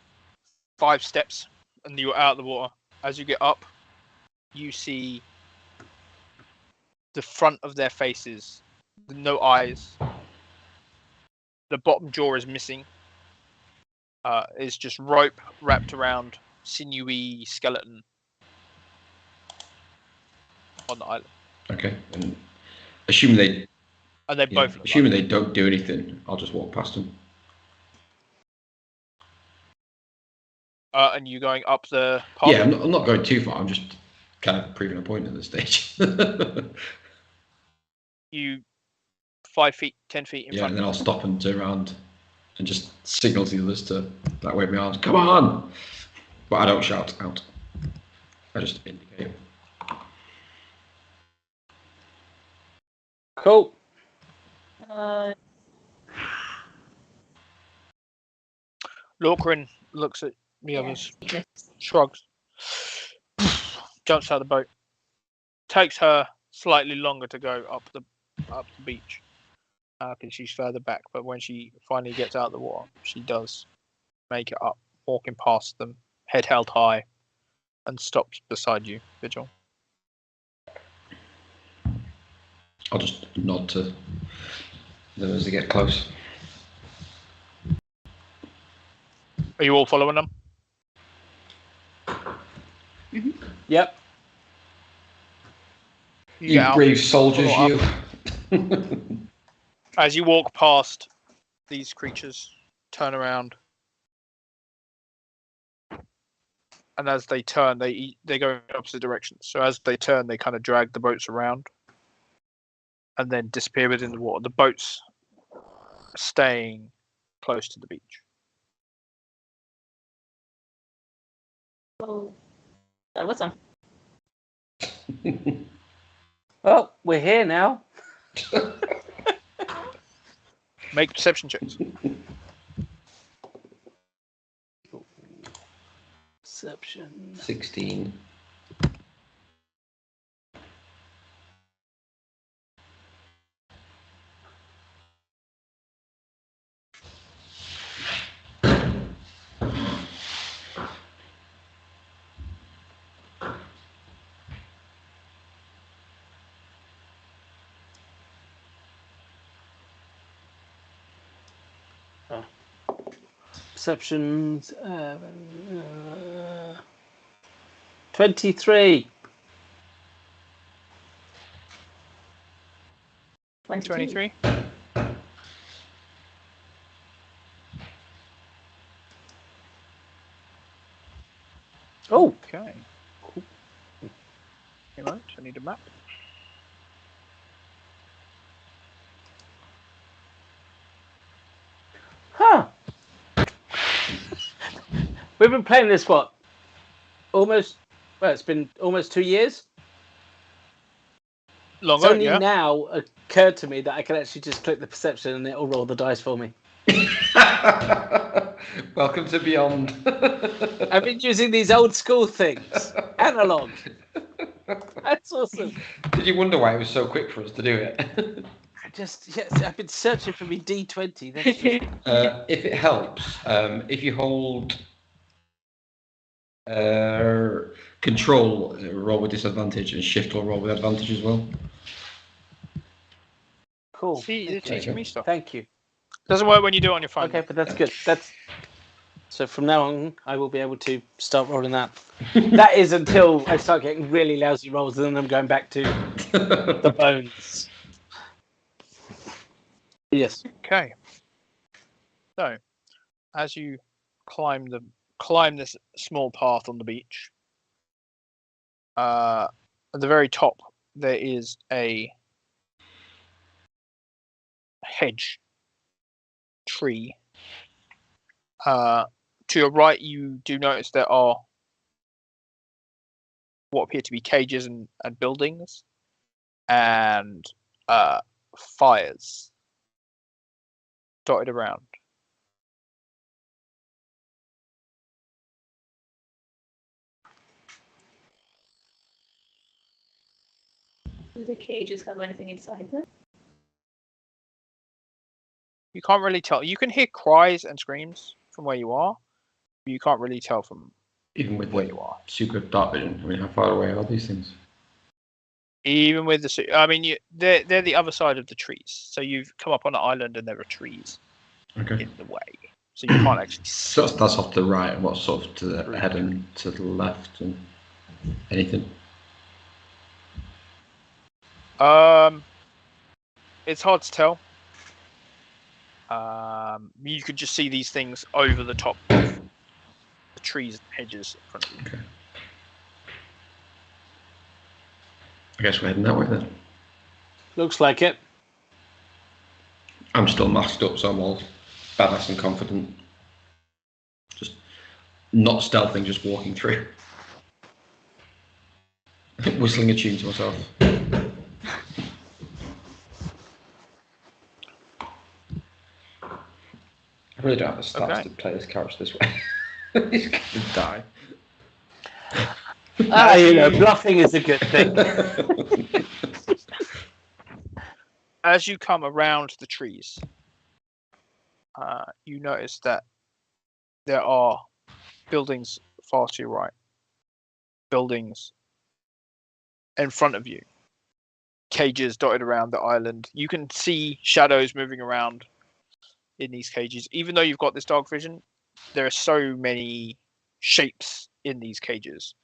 5 steps, and you're out of the water. As you get up, you see the front of their faces, no eyes. The bottom jaw is missing. It's just rope wrapped around sinewy skeleton on the island. Okay, and assuming they both look assuming they don't do anything, I'll just walk past them. And you going up the path? Yeah, I'm not going too far. I'm just kind of proving a point at this stage. You 5 feet, 10 feet in front. And then I'll stop and turn around and just signal to the others to like wave my arms. Come on! But I don't shout out. I just indicate. Cool. Lorcarin looks at the others, shrugs, jumps out of the boat. Takes her slightly longer to go up the beach because she's further back. But when she finally gets out of the water, she does make it up, walking past them, head held high, and stops beside you, Vigil. I'll just nod to them as they get close. Are you all following them? Mm-hmm. Yep. You brave soldiers, you. As you walk past these creatures, turn around, and as they turn, they go in opposite directions. So as they turn, they kind of drag the boats around, and then disappear within the water. The boats staying close to the beach. Oh, that was on. Well, we're here now. Make perception checks. Perception. 16. Perceptions. 23. 23. Oh, Okay. Cool. Hang on, I need a map. huh. We've been playing this it's been almost 2 years. Longer, It's only yeah. now occurred to me that I can actually just click the perception and it'll roll the dice for me. Welcome to Beyond. I've been using these old school things. Analog. That's awesome. Did you wonder why it was so quick for us to do it? I've been searching for me D20. That's just... If it helps, if you hold control, roll with disadvantage, and shift will roll with advantage as well. Cool. See, you're teaching me stuff. Thank you. Doesn't work when you do it on your phone. Okay, but that's good. So from now on, I will be able to start rolling that. That is until I start getting really lousy rolls, and then I'm going back to the bones. Yes. Okay. So, as you climb this small path on the beach, at the very top there is a hedge tree. To your right, you do notice there are what appear to be cages and buildings and fires dotted around. Do the cages have anything inside them? You can't really tell. You can hear cries and screams from where you are. But you can't really tell from Even with where the you are. super dark vision. I mean, how far away are these things? Even with the, I mean, they're the other side of the trees. So you've come up on an island and there are trees Okay. in the way, so you can't actually. So that's off to the right, and what's sort of to the head and to the left, and anything. It's hard to tell. You could just see these things over the top of the trees and hedges in front of you. Okay. I guess we're heading that way then. Looks like it. I'm still masked up, so I'm all badass and confident. Just not stealthing, just walking through. Whistling a tune to myself. I really don't have the stats to play this character this way. He's going to die. Bluffing is a good thing. As you come around the trees, you notice that there are buildings far to your right. Buildings in front of you. Cages dotted around the island. You can see shadows moving around in these cages. Even though you've got this dark vision, there are so many shapes in these cages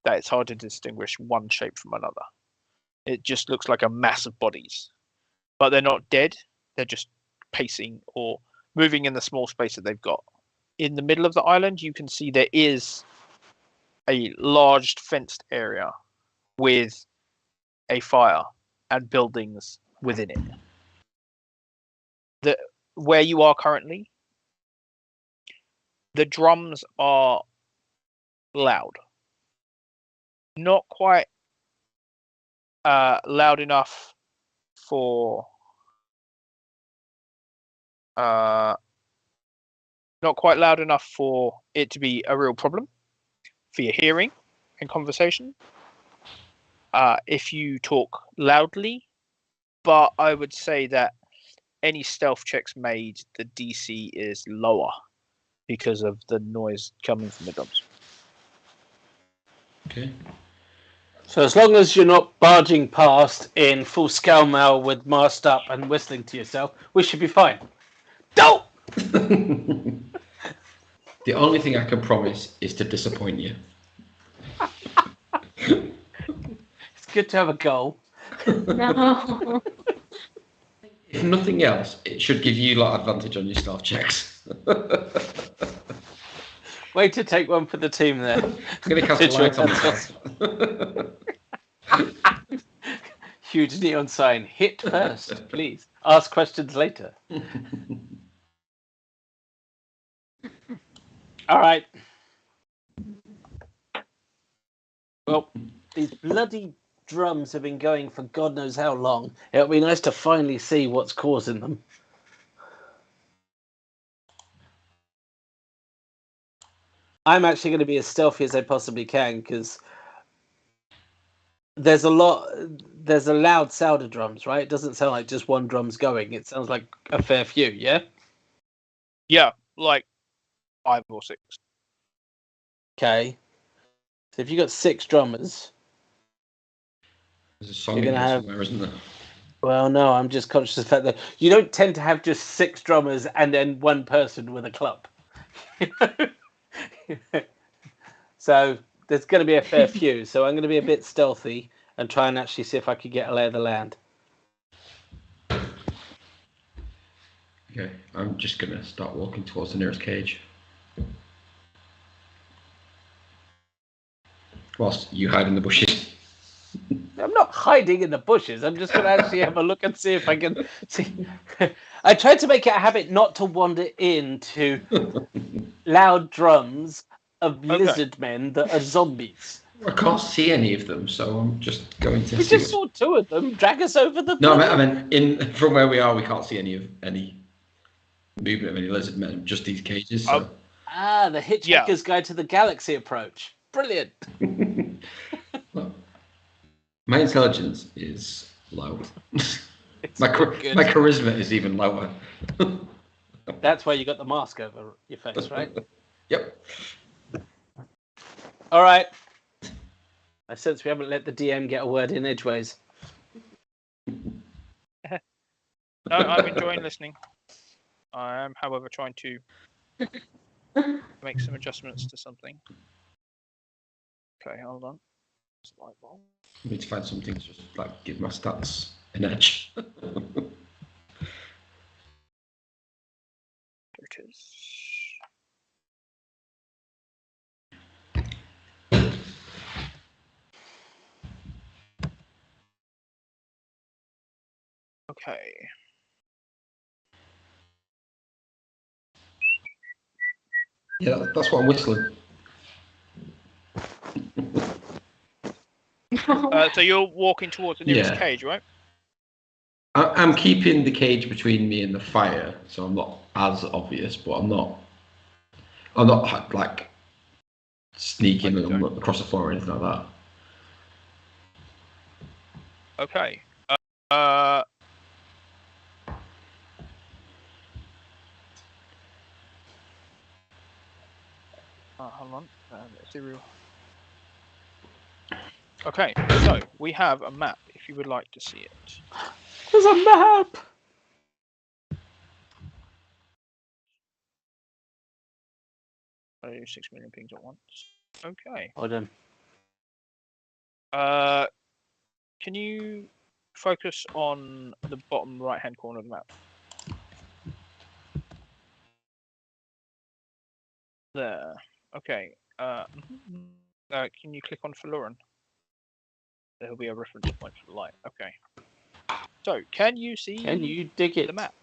that it's hard to distinguish one shape from another. It just looks like a mass of bodies. But they're not dead. They're just pacing or moving in the small space that they've got. In the middle of the island, you can see there is a large fenced area with a fire and buildings within it. Where you are currently, the drums are loud. Not quite loud enough for not quite loud enough for it to be a real problem for your hearing and conversation. If you talk loudly, but I would say that any stealth checks made, the DC is lower because of the noise coming from the drums. Okay. So as long as you're not barging past in full scale mail with masked up and whistling to yourself, we should be fine. Don't! The only thing I can promise is to disappoint you. It's good to have a goal. No. If nothing else, it should give you lot advantage on your stealth checks. Way to take one for the team there. I'm going to cast a light on myself. Huge neon sign. Hit first, please. Ask questions later. All right. Well, these bloody drums have been going for God knows how long. It'll be nice to finally see what's causing them. I'm actually going to be as stealthy as I possibly can because there's a loud sound of drums, right? It doesn't sound like just one drum's going. It sounds like a fair few, yeah? Yeah, like 5 or 6. Okay. So if you got 6 drummers, There's a song You're in gonna there have- somewhere, isn't there? well, no, I'm just conscious of the fact that you don't tend to have just 6 drummers and then one person with a club. So there's going to be a fair few. So I'm going to be a bit stealthy and try and actually see if I could get a lay of the land. Okay, I'm just going to start walking towards the nearest cage. Whilst you hide in the bushes. I'm not hiding in the bushes. I'm just going to actually have a look and see if I can see. I tried to make it a habit not to wander into loud drums of lizard men that are zombies. I can't see any of them, so I'm just going to We see just saw 2 of them drag us over the. No, I mean, from where we are, we can't see any movement of any lizard men, just these cages. So. The Hitchhiker's Guide to the Galaxy approach. Brilliant. Well, my intelligence is low. It's my good. charisma is even lower. That's why you got the mask over your face, right? Yep. All right. I sense we haven't let the DM get a word in edgeways. No, I'm enjoying listening. I am, however, trying to make some adjustments to something. Okay, hold on. I need to find something to just like give my stats an edge. There it is. Okay. Yeah, that's what I'm whistling. So you're walking towards the nearest Yeah. cage, right? I'm keeping the cage between me and the fire, so I'm not as obvious, but I'm not like sneaking across the floor or anything like that. Okay. Hold on. Serial. Okay, so we have a map. If you would like to see it. There's a map. 6 million pings at once. Okay. Hold on. Can you focus on the bottom right-hand corner of the map? There. Okay. Can you click on Phlan? There will be a reference point for the light. Okay. So, can you see? Can you dig it? The map.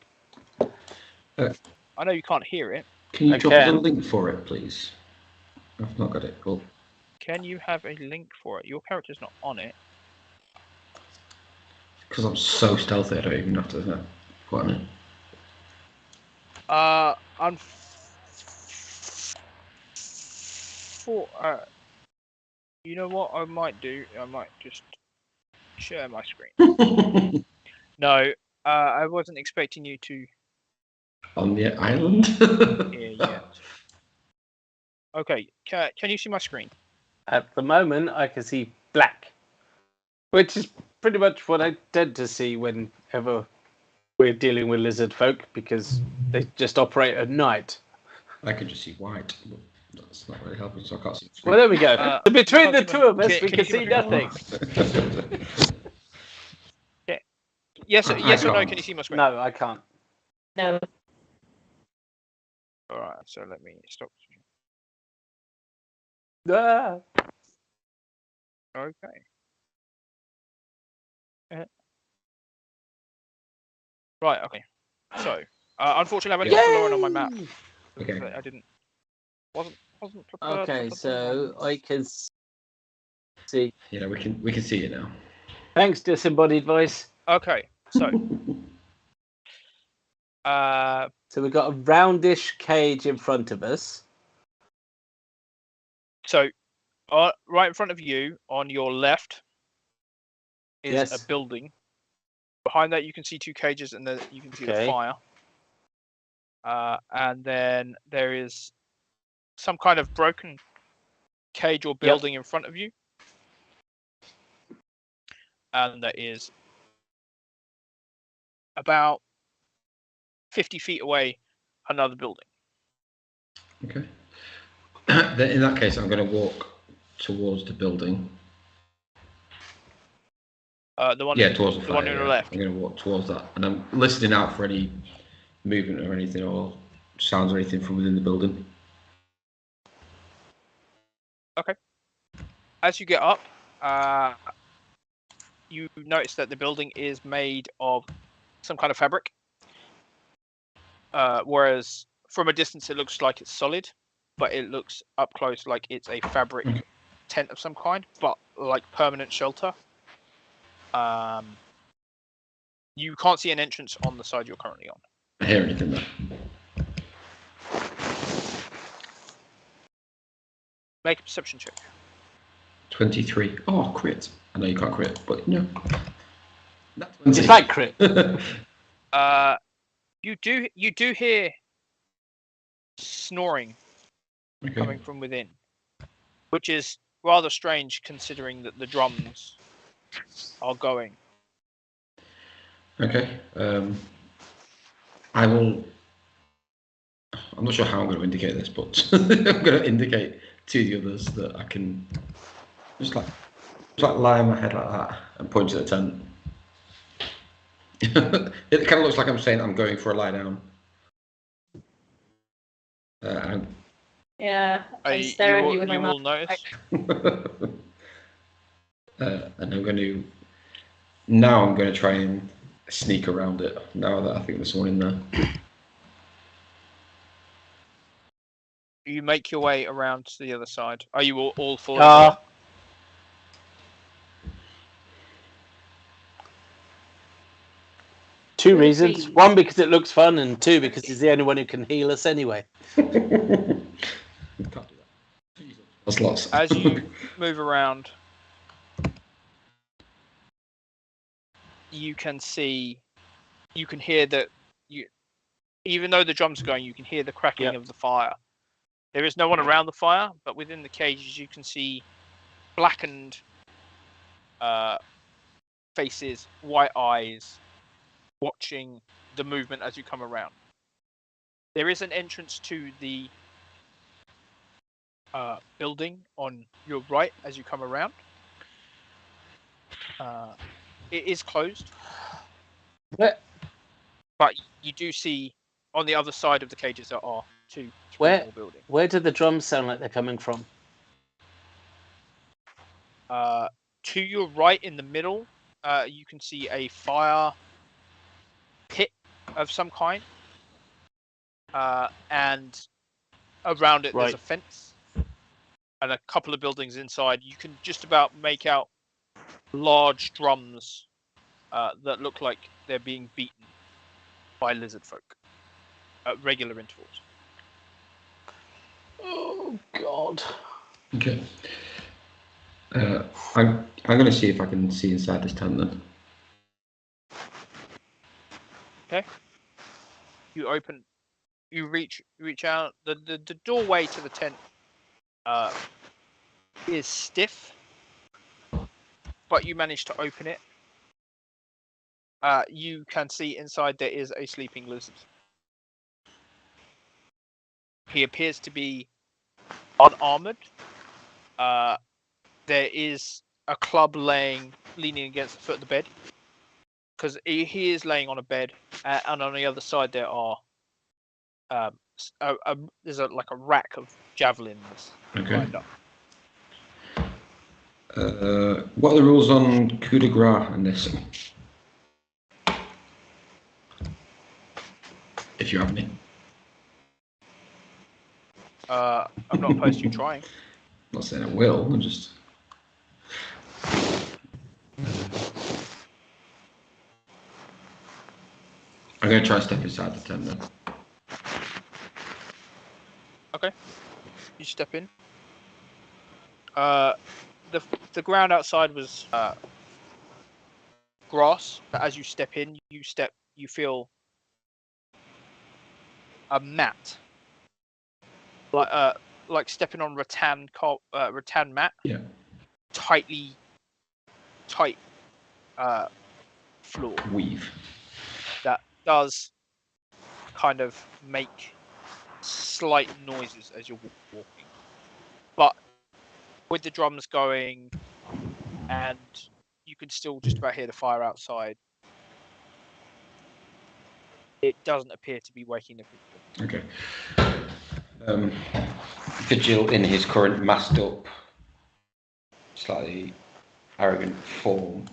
I know you can't hear it. Can you drop the link for it, please? I've not got it. Cool. Can you have a link for it? Your character's not on it. Because I'm so stealthy, I don't even have to know what I mean. You know what I might do? I might just share my screen. No, I wasn't expecting you to. On the island? Yeah. Okay, can you see my screen? At the moment, I can see black, which is pretty much what I tend to see whenever we're dealing with lizard folk, because they just operate at night. I can just see white, but that's not really helping, so I can't see. Well, there we go. So between the two of us, we can see nothing. Yeah. Yes or no? Can you see my screen? No, I can't. No. All right. So let me stop. Ah. Okay. Right. Okay. So, unfortunately, I've only got Phlan on my map. Okay. I wasn't prepared. Okay, so I can see. Yeah, we can see it now. Thanks, disembodied voice. Okay. So. So we've got a roundish cage in front of us. So, right in front of you, on your left, is a building. Behind that, you can see 2 cages, and then you can see the fire. And then there is some kind of broken cage or building in front of you. And there is about 50 feet away another building. Okay. In that case, I'm going to walk towards the building. Towards the fire, one on the left. I'm going to walk towards that, and I'm listening out for any movement or anything, or sounds or anything from within the building. Okay. As you get up, you notice that the building is made of some kind of fabric. Whereas from a distance it looks like it's solid, but it looks up close like it's a fabric tent of some kind, but like permanent shelter. You can't see an entrance on the side you're currently on. I hear anything there. Make a perception check. 23. Oh, crit. I know you can't crit, but no. It's like crit. You do hear snoring Okay. coming from within, which is rather strange considering that the drums are going. Okay. I will. I'm not sure how I'm going to indicate this, but I'm going to indicate to the others that I can just like lie my head like that and point to the tent. It kind of looks like I'm saying I'm going for a lie down. Yeah, I stare at you with my will mouth. notice. And I'm going to. Now I'm going to try and sneak around it. Now that I think there's someone in there. You make your way around to the other side. Are you all following? Two reasons. One, because it looks fun, and two, because he's the only one who can heal us anyway. Can't do that. That's lots. As you move around, you can hear that even though the drums are going, you can hear the crackling of the fire. There is no one around the fire, but within the cages you can see blackened faces, white eyes, watching the movement as you come around. There is an entrance to the building on your right as you come around. It is closed, but you do see on the other side of the cages there are two more buildings. Where do the drums sound like they're coming from? To your right in the middle, you can see a fire pit of some kind, and around it there's a fence and a couple of buildings inside. You can just about make out large drums that look like they're being beaten by lizard folk at regular intervals. Oh God. Okay. I'm going to see if I can see inside this tent then. Okay. You reach out. The doorway to the tent is stiff, but you manage to open it. You can see inside there is a sleeping lizard. He appears to be unarmored. There is a club leaning against the foot of the bed, because he is laying on a bed, and on the other side there are there's a rack of javelins lined up. What are the rules on coup de grace and this? If you have any. I'm not opposed to you trying. I'm not saying I will, I'm just... I'm going to try and step inside the tent then. Okay. You step in. The ground outside was grass, but as you step in, you feel a mat, like stepping on rattan mat. Yeah. Tight floor. Weave. That does kind of make slight noises as you're walking, but with the drums going, and you can still just about hear the fire outside, it doesn't appear to be waking the people. Okay. Vigil, in his current masked up, slightly arrogant form,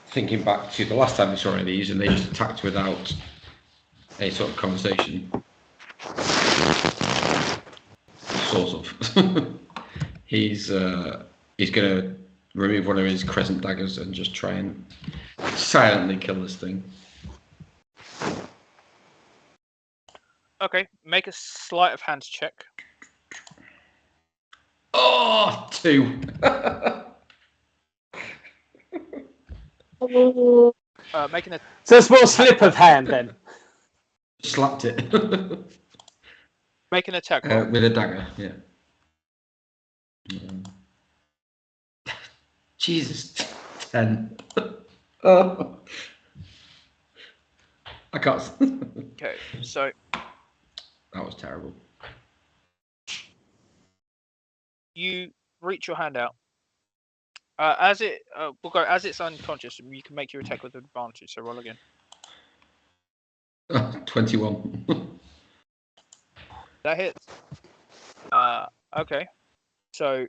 thinking back to the last time we saw any of these, and they just attacked without any sort of conversation. Sort of. He's going to remove one of his crescent daggers and just try and silently kill this thing. Okay, make a sleight of hand check. Oh, 2. Making a So it's more slip of hand then. Slapped it. Make an attack roll. With a dagger, yeah. Jesus. 10. Oh. I can't. Okay, so That was terrible. you reach your hand out. As it's unconscious, you can make your attack with advantage. So roll again. 21. That hits. Okay. So,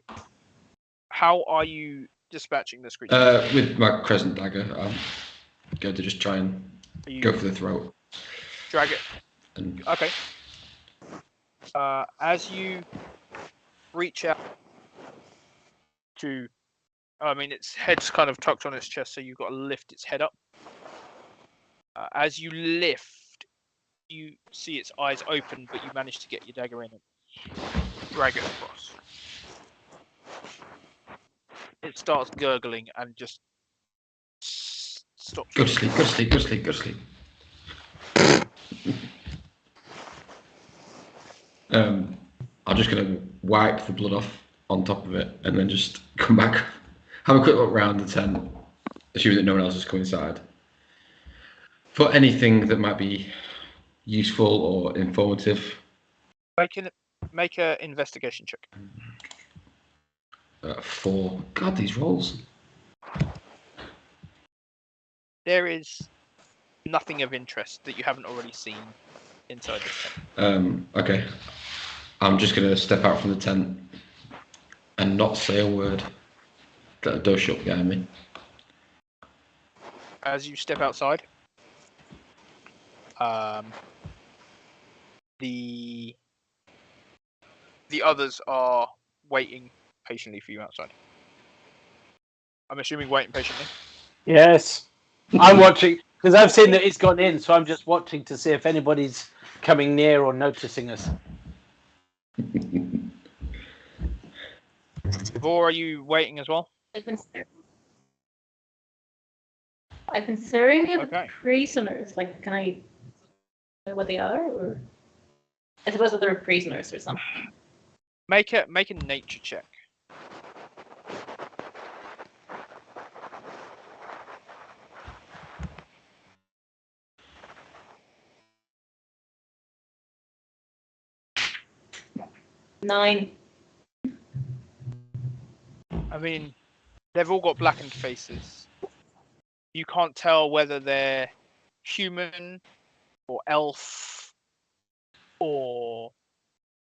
how are you dispatching this creature? With my crescent dagger, I'm going to just try and go for the throat. Drag it. And Okay. As you reach out to, I mean, its head's kind of tucked on its chest, so you've got to lift its head up. As you lift, you see its eyes open, but you manage to get your dagger in and drag it across. It starts gurgling and just stops. Go to sleep, go to sleep, go to sleep, go to sleep. I'm just going to wipe the blood off on top of it and then just come back, have a quick look around the tent, assuming that no one else has come inside, for anything that might be useful or informative. Make an investigation check. 4. God, these rolls. There is nothing of interest that you haven't already seen inside this tent. Okay. I'm just going to step out from the tent and not say a word. Let the door shut behind me. As you step outside, the others are waiting patiently for you outside. I'm assuming waiting patiently. Yes. I'm watching, because I've seen that it's gone in, so I'm just watching to see if anybody's coming near or noticing us. Vor, are you waiting as well? I've been staring at Okay. the prisoners. Like, can I know what they are? Or I suppose that they're prisoners or something. Make a nature check. Nine. I mean, they've all got blackened faces. You can't tell whether they're human or elf or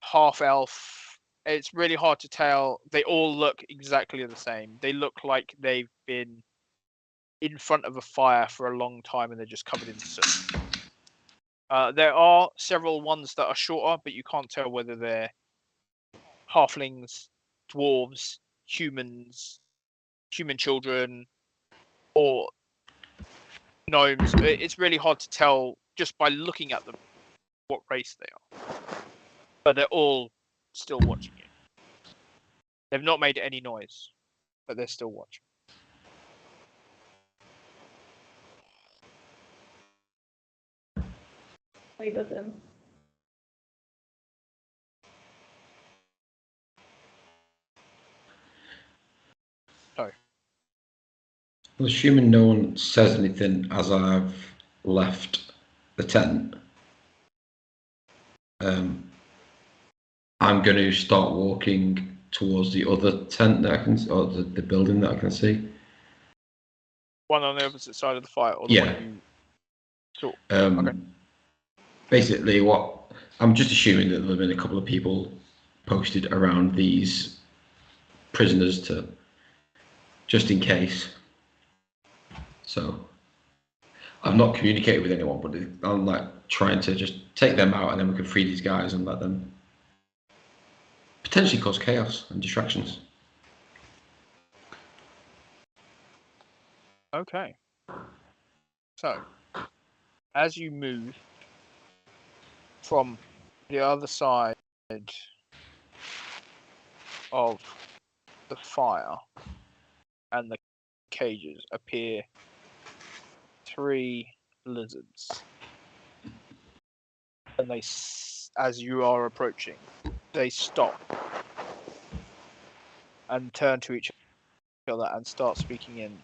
half elf. It's really hard to tell. They all look exactly the same. They look like they've been in front of a fire for a long time and they're just covered in soot. There are several ones that are shorter, but you can't tell whether they're halflings, dwarves, humans, human children, or gnomes. It's really hard to tell just by looking at them what race they are. But they're all still watching you. They've not made any noise, but they're still watching. Wait with them. Well, assuming no one says anything as I've left the tent, I'm going to start walking towards the other tent that I can, or the building that I can see. One on the opposite side of the fire, or the Yeah. one you saw. Okay. Basically, what I'm just assuming that there've been a couple of people posted around these prisoners to, just in case. So I've not communicated with anyone, but I'm like trying to just take them out, and then we can free these guys and let them potentially cause chaos and distractions. Okay. So, as you move from the other side of the fire and the cages appear 3 lizards. and as you are approaching, they stop and turn to each other and start speaking in.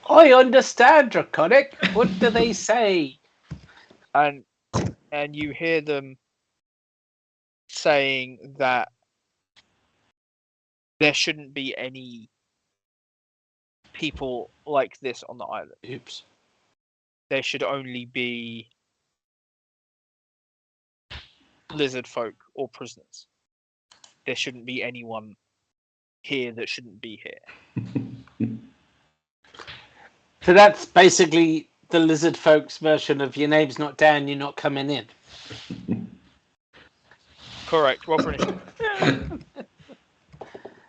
I understand, Draconic. What do they say? And you hear them saying that there shouldn't be any people like this on the island. Oops. There should only be lizard folk or prisoners. There shouldn't be anyone here that shouldn't be here. So that's basically the lizard folks version of your name's not Dan, you're not coming in. Correct. Roll for initiative.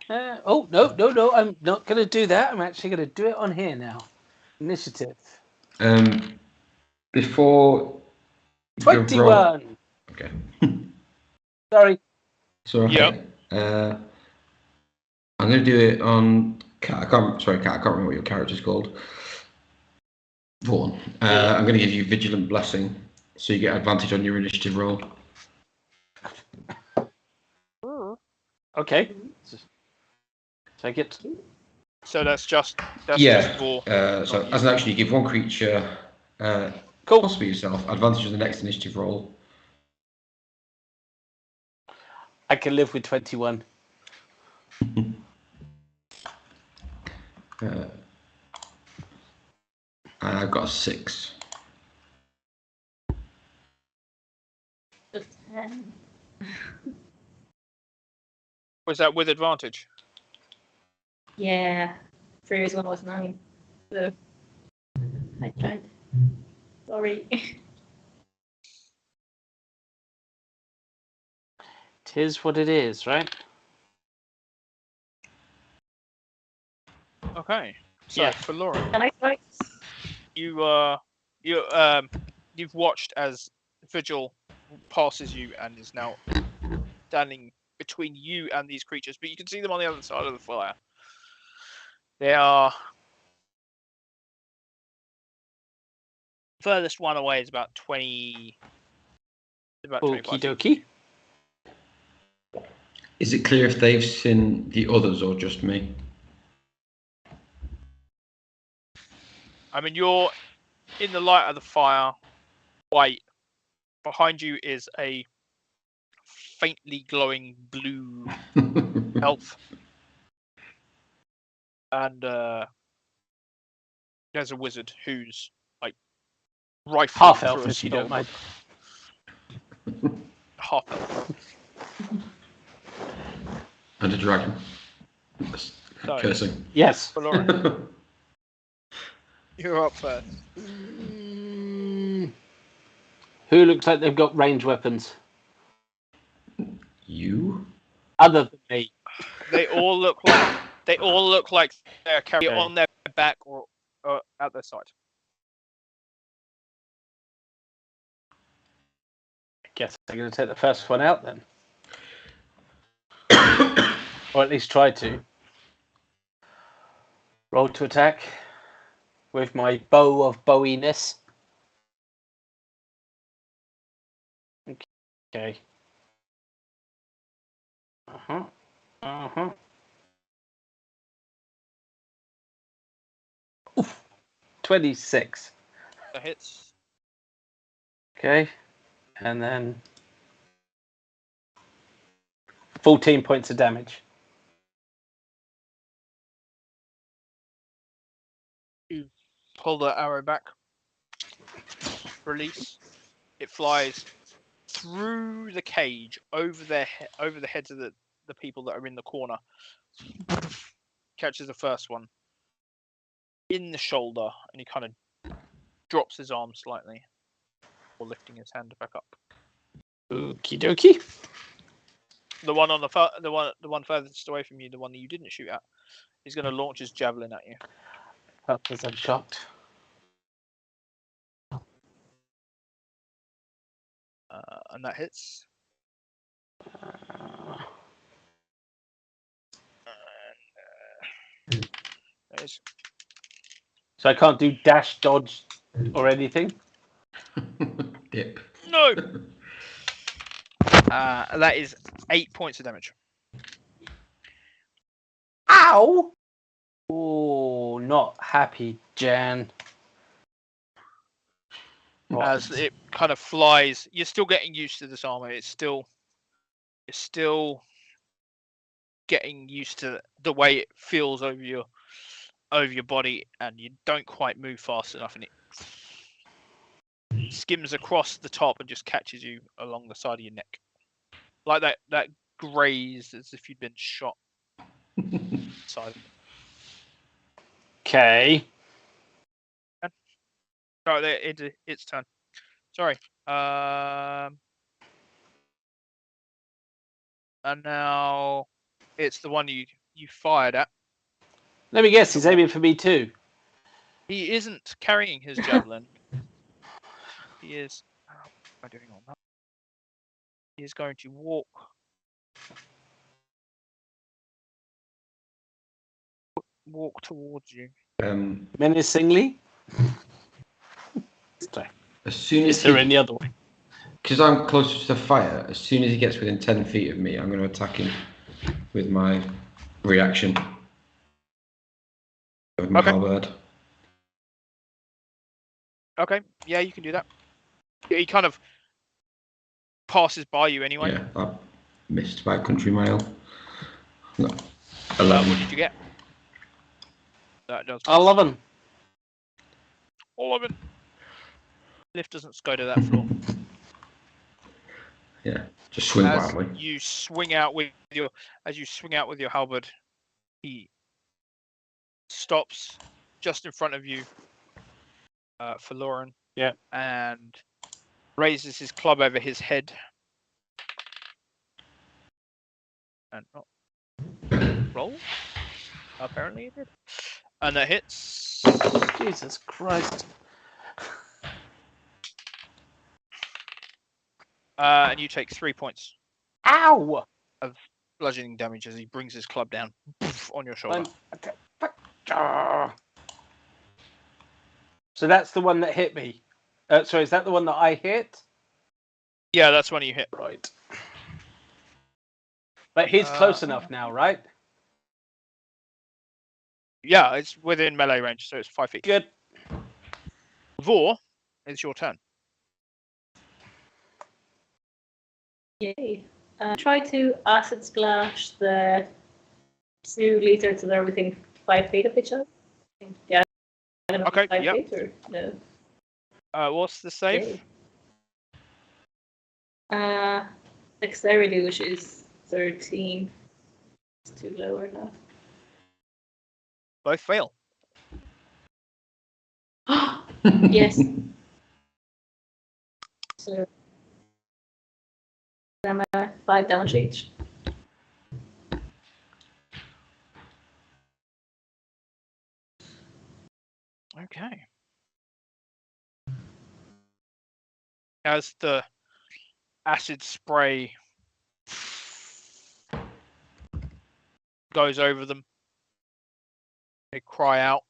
No, I'm not going to do that. I'm actually going to do it on here now. Initiative. Before 21. Okay. Sorry. So okay. Yep. I'm going to do it on Cat. I can't remember what your character's called. Vaughn. I'm going to give you Vigilant Blessing, so you get advantage on your initiative roll. Okay. Take it. So that's just for. So as an action, you give one creature, Cool. possibly yourself, advantage on the next initiative roll. I can live with 21. I've got a 6. Just 10. Was that with advantage? Yeah. Previous one was 9. So I tried. Sorry. Tis what it is, right? Okay. So Yeah. for Lauren, Can I try? you've watched as Vigil passes you and is now standing between you and these creatures, but you can see them on the other side of the fire. They are furthest one away is about 20. About 25 Okie feet. dokie. Is it clear if they've seen the others or just me? I mean, you're in the light of the fire. White. Behind you is a faintly glowing blue elf. And there's a wizard who's like rifling Half through elf, a if you don't mind. Half elf. And a dragon. So, Cursing. Yes. for Lauren, you're up first. Who looks like they've got range weapons? You? Other than me. They all look like they're carrying it on their back or at their side. I guess I'm going to take the first one out then. Or at least try to. Roll to attack with my bow of bowiness. Okay. 26. That hits. Okay. And then 14 points of damage. You pull the arrow back. Release. It flies through the cage over the heads of the people that are in the corner. Catches the first one in the shoulder, and he kind of drops his arm slightly, or lifting his hand back up. Okie dokie. The one on the one furthest away from you, the one that you didn't shoot at, is going to launch his javelin at you. Because I'm shocked. And that hits. So I can't do dash, dodge, or anything? Dip. No. That is 8 points of damage. Ow! Oh, not happy, Jan. As it kind of flies, you're still getting used to this armor. It's still getting used to the way it feels over your body, and you don't quite move fast enough, and it skims across the top and just catches you along the side of your neck, like that graze as if you'd been shot. Side. Okay. Oh, its turn. Sorry. And now it's the one you fired at. Let me guess, he's aiming for me too. He isn't carrying his javelin. He is. What am I doing on that? He is going to walk towards you. Menacingly. Sorry. As soon as Is there any other way? because I'm closer to the fire, as soon as he gets within 10 feet of me, I'm going to attack him with my reaction. With my halberd. Okay, yeah, you can do that. He kind of passes by you anyway. Yeah, I missed by a country mile. No, What 11. did you get? That does. 11. 11. Lift doesn't go to that floor. Yeah, just swing As wildly. you swing out with your halberd, he stops just in front of you, for Lauren. Yeah. And raises his club over his head. And roll. Apparently it did. And that hits. Jesus Christ. And you take 3 points Ow! of bludgeoning damage as he brings his club down on your shoulder. Okay. So that's the one that hit me. Sorry, is that the one that I hit? Yeah, that's when you hit. Right. But he's close enough now, right? Yeah, it's within melee range, so it's 5 feet. Good. Vor, it's your turn. Yay. Try to acid splash the 2 liters that are within 5 feet of each other. Yeah. I don't know, Okay, 5 yep. feet or no. What's the save? Yay. Dexterity, which is 13. It's too low enough. Both fail. Yes. So I'm 5 damage each. Okay. As the acid spray goes over them, they cry out.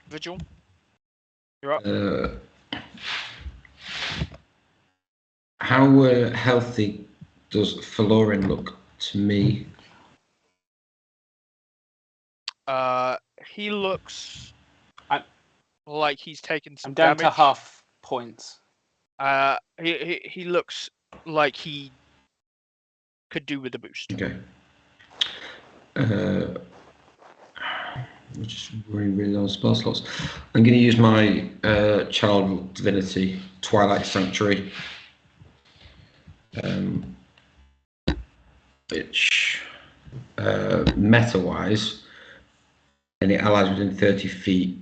Vigil, you're up. How healthy does Florin look to me? He looks like he's taken some I'm down damage. to half points. He looks like he could do with a boost. Okay. I'm just running really low on spell slots. I'm going to use my Child Divinity Twilight Sanctuary, which meta-wise, any allies within 30 feet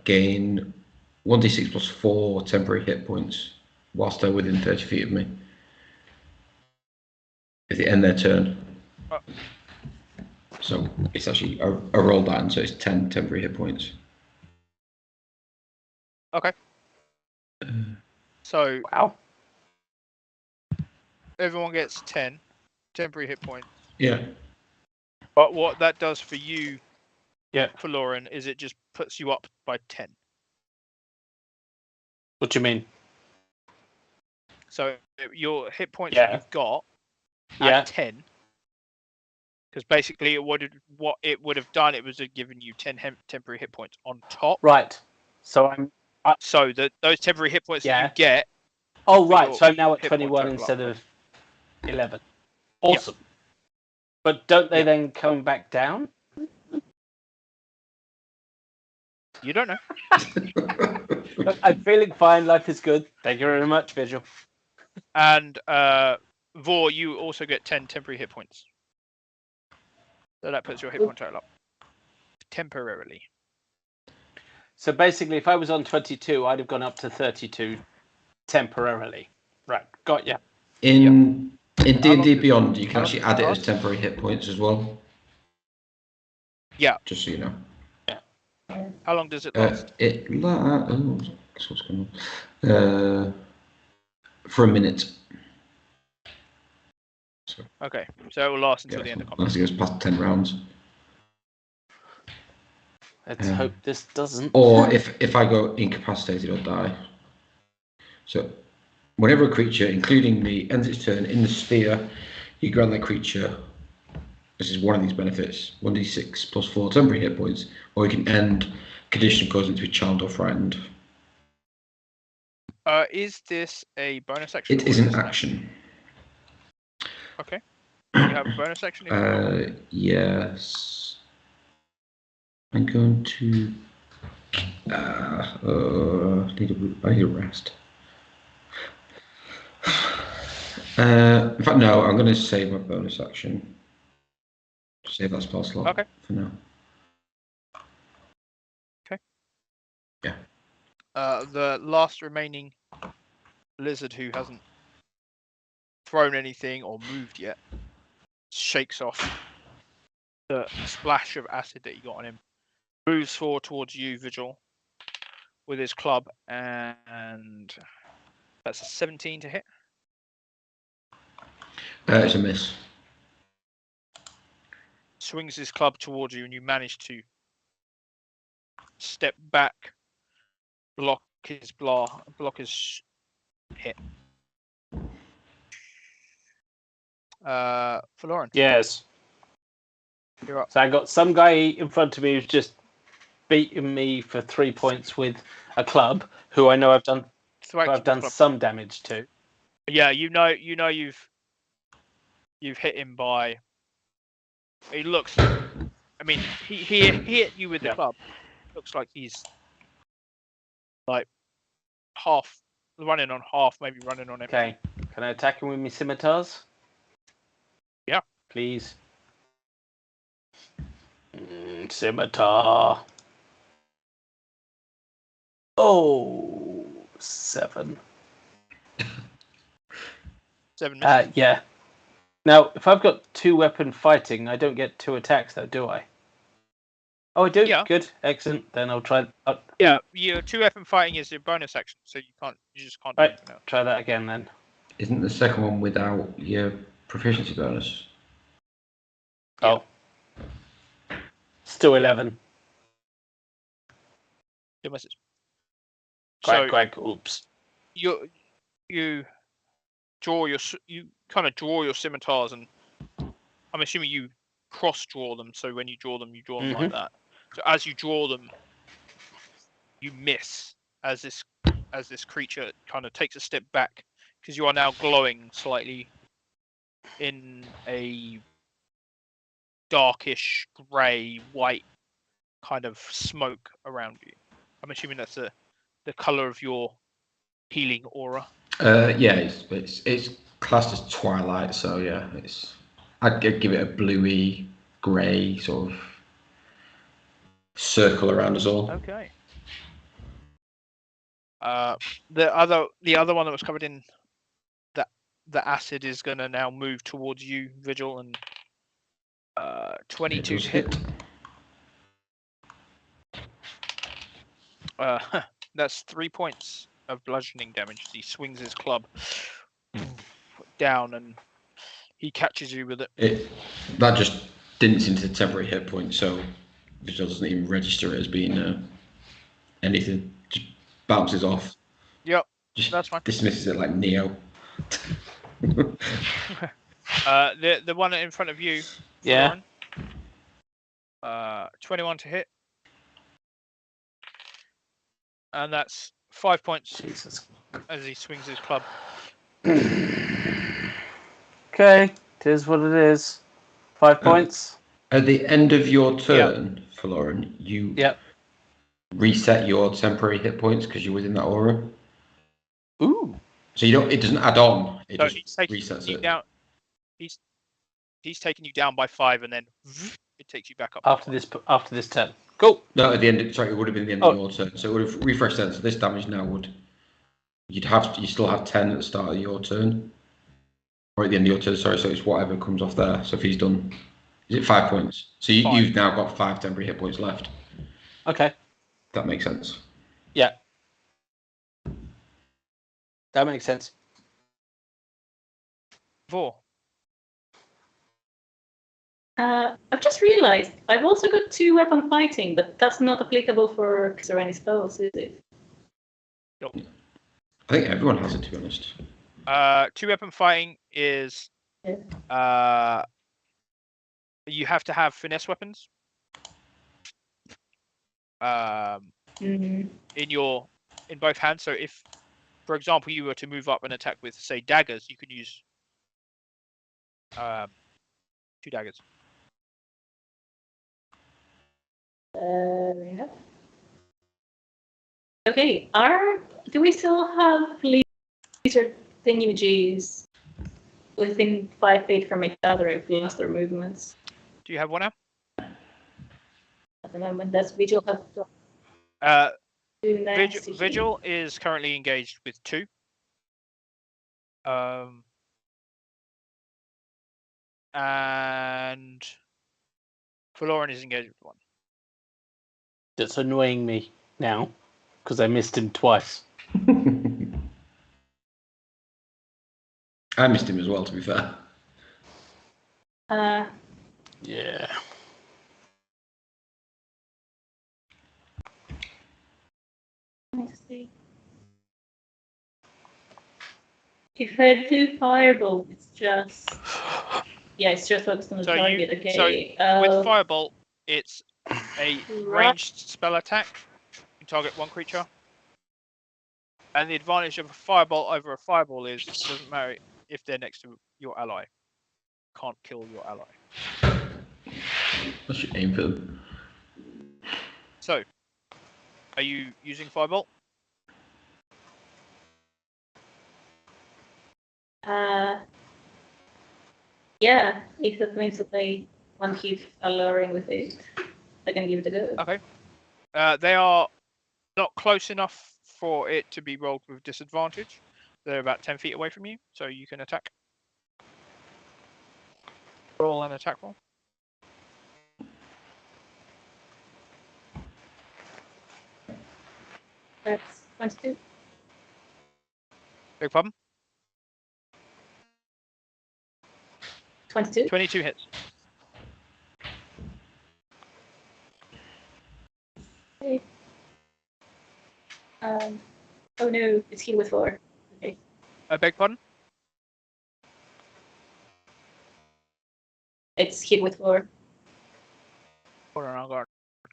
gain 1d6 plus 4 temporary hit points whilst they're within 30 feet of me if they end their turn. So it's actually a roll down, so it's 10 temporary hit points. Okay. So Wow. everyone gets 10 temporary hit points. Yeah. But what that does for you, Yeah. for Lauren, is it just puts you up by 10. What do you mean? So your hit points Yeah. that you've got Yeah. at 10. Because basically, what it would have done, it was given you 10 temporary hit points on top. Right. So So those temporary hit points that Yeah. you get. Oh, for right. your So I'm now at hit point 21 total instead up. of 11. Awesome. But don't they then come back down? You don't know. Look, I'm feeling fine. Life is good. Thank you very much, Visual. And Vor, you also get 10 temporary hit points. So that puts your hit point total up temporarily. So basically, if I was on 22, I'd have gone up to 32 temporarily. Right. Got ya. In D&D does- Beyond, you can how actually long add does it it as temporary hit points as well. Yeah. Just so you know. How long does it last? What's going on? For a minute. So, Okay, so it will last until the end of combat. unless it goes past 10 rounds. Let's hope this doesn't. Or if I go incapacitated or die. So, whenever a creature, including me, ends its turn in the sphere, you grant that creature, this is one of these benefits, 1d6 plus 4 temporary hit points, or you can end condition causing it to be charmed or frightened. Is this a bonus action? It is an action. Okay. You have a bonus action if you want. Yes. I'm going to. I need a rest. In fact, no. I'm going to save my bonus action. Save that spell slot. Okay. For now. Okay. Yeah. The last remaining lizard who hasn't thrown anything or moved yet shakes off the splash of acid that you got on him, moves forward towards you, Vigil, with his club, and that's a 17 to hit. It's a miss. Swings his club towards you, and you manage to step back, block his hit. For Lauren. Yes. You're up. So I got some guy in front of me who's just beaten me for 3 points with a club, who I know I've done some damage to. Yeah, you know you've hit him by. He looks. I mean, he hit you with the club. Looks like he's like half running on half, maybe running on everything. Okay. Can I attack him with my scimitars? Yeah. Please. Scimitar. Oh, 7. 7 misses. Yeah. Now, if I've got 2-weapon fighting, I don't get 2 attacks, though, do I? Oh, I do. Yeah. Good. Excellent. Then I'll try. Yeah, your 2-weapon fighting is your bonus action, so you just can't do Right. anything else. Try that again then. Isn't the second one without your proficiency bonus? Oh. Still 11. Your misses. Quack. Oops. You kind of draw your scimitars, and I'm assuming you cross draw them. So when you draw them like that. So as you draw them, you miss as this creature kind of takes a step back, because you are now glowing slightly in a darkish grey white kind of smoke around you. I'm assuming that's the color of your healing aura. Yeah, it's classed as twilight, so yeah, I'd give it a bluey grey sort of circle around us all. Okay. The other one that was covered in the acid is going to now move towards you, Vigil, and 22 to hit. That's 3 points of bludgeoning damage. He swings his club down, and he catches you with it. That just dints into the temporary hit point, so Vigil doesn't even register it as being anything. Just bounces off. Yep, Just that's fine. Dismisses it like Neo. The one in front of you. Yeah. Lauren, 21 to hit, and that's 5 points Jesus. as he swings his club. Okay, it is what it is. 5 points. At the end of your turn, Florin, you Yep. reset your temporary hit points because you're within that aura. Ooh. So you don't. It doesn't add on. It So just he's taking resets you it. down. He's taking you down by 5, and then it takes you back up. After this turn. Cool. No, at the end. Sorry, it would have been the end of your turn. So it would have refreshed then. So this damage now would. You still have 10 at the start of your turn, or at the end of your turn. Sorry, so it's whatever comes off there. So if he's done, is it 5 points? So you've now got 5 temporary hit points left. Okay. That makes sense. Yeah. That makes sense. 4. I've just realised I've also got 2 weapon fighting, but that's not applicable for or any spells, is it? Nope. I think everyone has it, to be honest. 2 weapon fighting is you have to have finesse weapons. In both hands. So if, for example, you were to move up and attack with, say, daggers, you can use 2 daggers. Yeah. Okay, do we still have laser thingy-majiggies within 5 feet from each other if we lost their movements? Do you have one now? At the moment, does Vigil have Vigil is currently engaged with 2. And Florin is engaged with 1. That's annoying me now because I missed him twice. I missed him as well, to be fair. Yeah. Let me see. If I do Firebolt, it's just focused on the target. Okay. So with Firebolt, it's a ranged spell attack. You target 1 creature. And the advantage of a Firebolt over a Fireball is it doesn't matter if they're next to your ally. Can't kill your ally. I should aim for them. So, are you using Firebolt? Yeah, if that means that they want to keep alluring with it, I can give it a go. Okay. They are not close enough for it to be rolled with disadvantage. They're about 10 feet away from you, so you can attack. Roll an attack roll. That's 22. Big problem. 22. 22 hits. Okay. Oh no, it's healed with 4. Okay. Beg pardon? It's healed with 4. Hold on, I've got to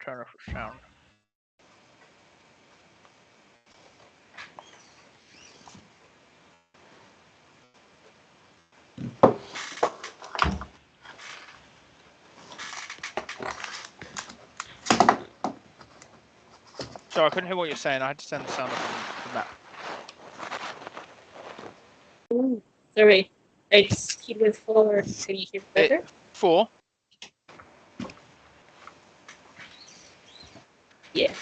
turn off the sound. Sorry, I couldn't hear what you're saying. I had to send the sound off the map. Ooh, sorry. It's healed with 4. Can you hear better? 4. Yeah.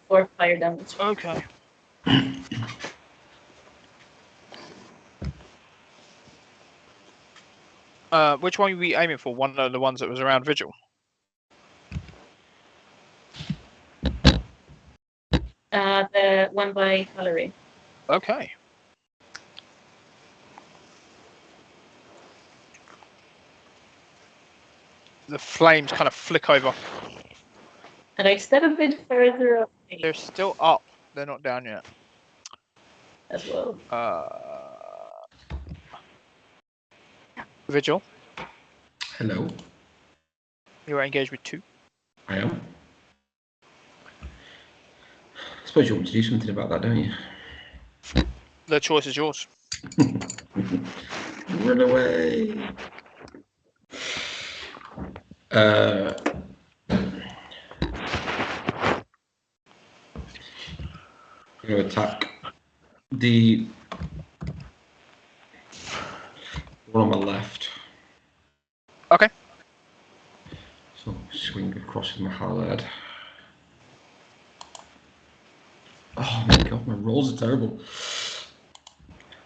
4 fire damage. Okay. Which one were we aiming for? One of the ones that was around Vigil? The one by Valerie. Okay. The flames kind of flick over. And I step a bit further away. They're still up. They're not down yet. As well. Vigil, Hello. you are engaged with 2. I am. I suppose you want to do something about that, don't you? The choice is yours. Run away. I'm going to attack the one on my left. Okay. So swing across with my halberd. Oh my god, my rolls are terrible.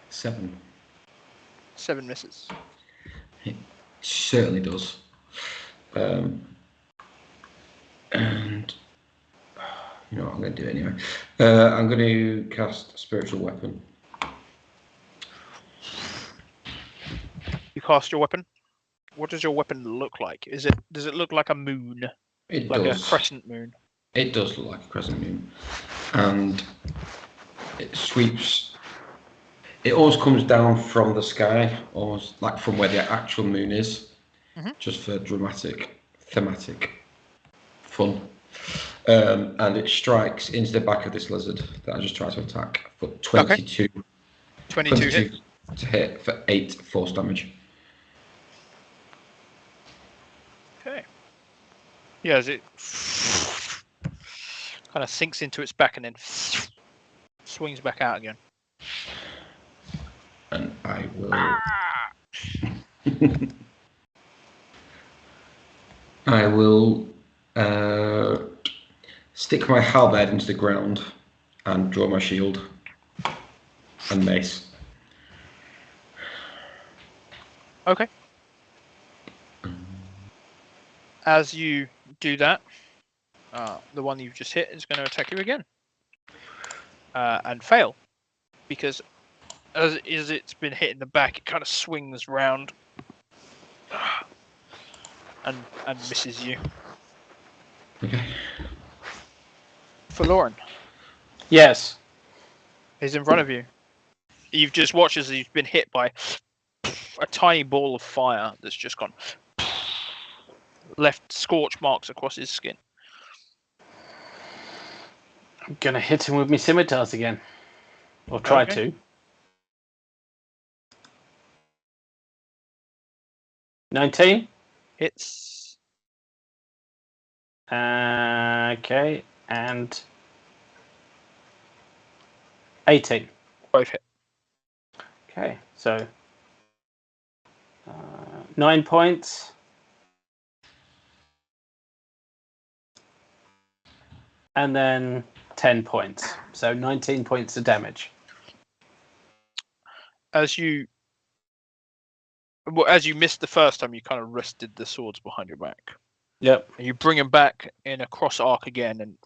7. 7 misses. It certainly does. And you know what, I'm going to do it anyway. I'm going to cast Spiritual Weapon. You cast your weapon. What does your weapon look like? Does it look like a moon? It Like does. a crescent moon? It does look like a crescent moon. And it sweeps. It always comes down from the sky, almost like from where the actual moon is, just for dramatic, thematic fun. And it strikes into the back of this lizard that I just tried to attack for 22. Okay. 22 hit. To hit for 8 force damage. Okay. Yeah, as it kind of sinks into its back and then swings back out again. And I will. I will stick my halberd into the ground and draw my shield and mace. Okay. As you do that, the one you've just hit is going to attack you again. And fail. Because as it's been hit in the back, it kind of swings round and misses you. Okay. For Lauren, Yes. he's in front of you. You've just watched as he's been hit by a tiny ball of fire that's just gone, left scorch marks across his skin. I'm gonna hit him with my scimitars again. Or try Okay. to. 19. Hits. Okay, and 18. Both hit. Okay, so 9 points. And then 10 points. So 19 points of damage. As you missed the first time, you kind of rested the swords behind your back. Yep. And you bring him back in a cross arc again, and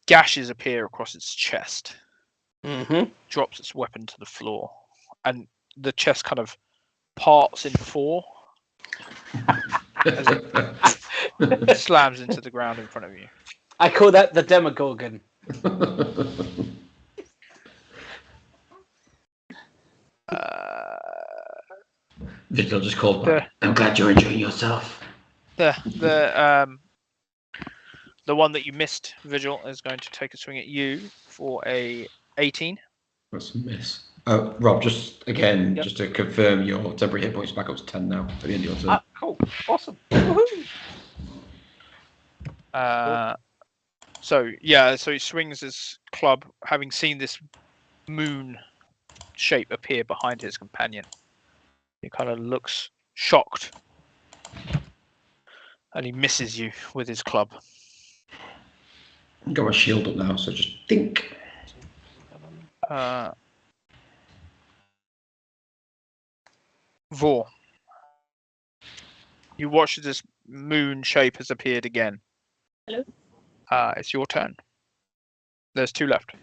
gashes appear across its chest. Mm-hmm. Drops its weapon to the floor, and the chest kind of parts in 4 as it slams into the ground in front of you. I call that the Demogorgon. Vigil just called back. I'm glad you're enjoying yourself. The one that you missed, Vigil, is going to take a swing at you for a 18. That's a miss. Rob, just again, Yep. just to confirm, your temporary hit points back up to 10 now at the end of your turn. Cool. Awesome. Woohoo. So he swings his club, having seen this moon shape appear behind his companion. He kind of looks shocked, and he misses you with his club. I've got my shield up now, so just think. Vor, you watch as this moon shape has appeared again. Hello? It's your turn. There's 2 left.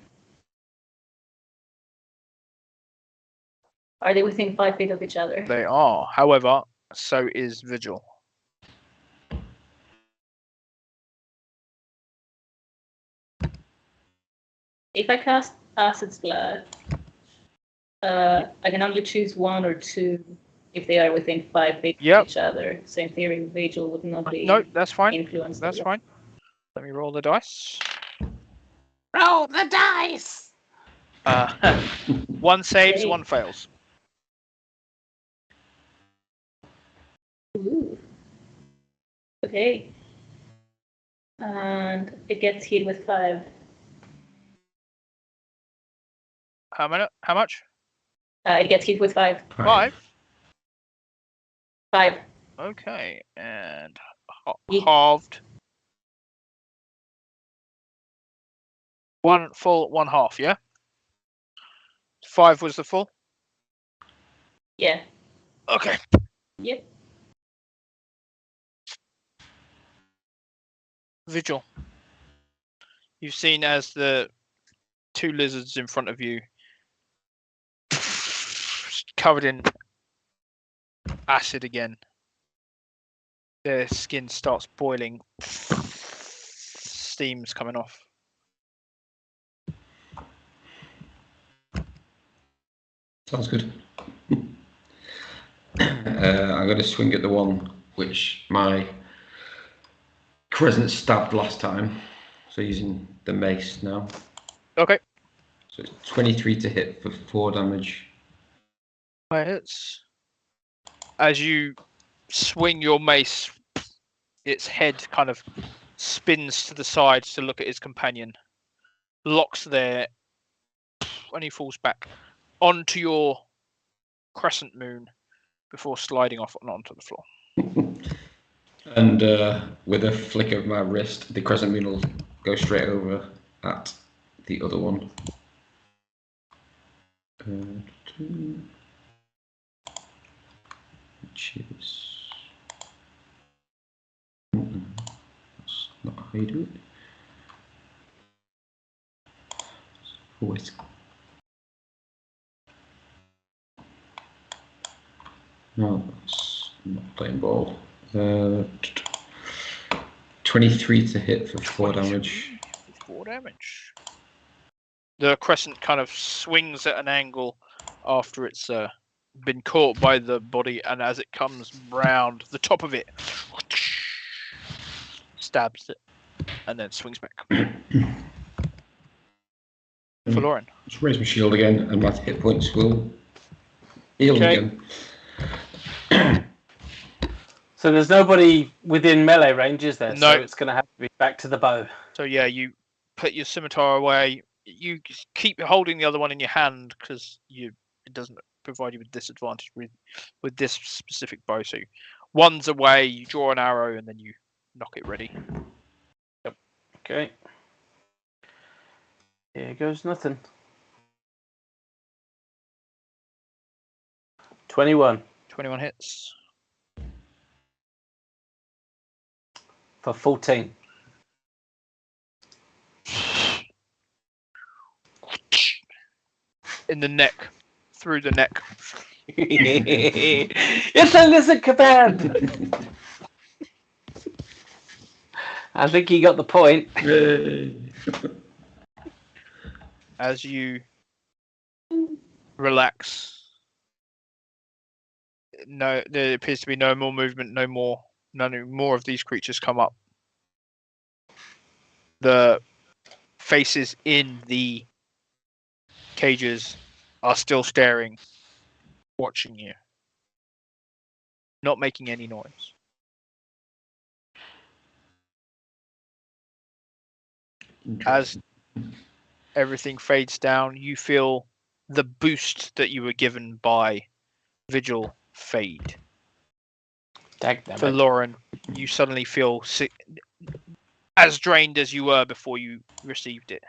Are they within 5 feet of each other? They are. However, so is Vigil. If I cast Acid's Blood, I can only choose 1 or 2 if they are within 5 feet Yep. of each other. So in theory, Vigil would not be No, that's fine. influenced. That's fine. Let me roll the dice. Roll the dice! 1 saves, Okay. 1 fails. Ooh. Okay. And it gets hit with 5. How much? It gets hit with 5. 5? 5. Okay, and Ye- halved. 1 full, 1 half, yeah? 5 was the full? Yeah. Okay. Yep. Vigil. You've seen as the 2 lizards in front of you, covered in acid again. Their skin starts boiling. Steam's coming off. Sounds good. I'm going to swing at the one which my crescent stabbed last time. So using the mace now. Okay. So it's 23 to hit for 4 damage. Hits. As you swing your mace, its head kind of spins to the side to look at his companion. Locks there, and he falls back onto your crescent moon before sliding off and onto the floor. And with a flick of my wrist, the crescent moon will go straight over at the other one. Which is... That's not how you do it. Wait. No, that's not playing ball. 23 to hit for 4 damage. 4 damage. The crescent kind of swings at an angle after it's been caught by the body, and as it comes round, the top of it stabs it, and then swings back. For Lauren. Let's raise my shield again, and my hit points will heal again. So there's nobody within melee range, is there? No. So it's going to have to be back to the bow. So yeah, you put your scimitar away. You keep holding the other one in your hand because it doesn't provide you with disadvantage with this specific bow. So one's away, you draw an arrow, and then you knock it ready. Yep. Okay. Here goes nothing. 21 hits. for 14. In the neck, through the neck. It's a lizard command. I think he got the point. As you relax, no, there appears to be no more movement, none more of these creatures come up. The faces in the cages are still staring, watching you, not making any noise. As everything fades down, you feel the boost that you were given by Vigil fade. For Lauren, you suddenly feel as drained as you were before you received it.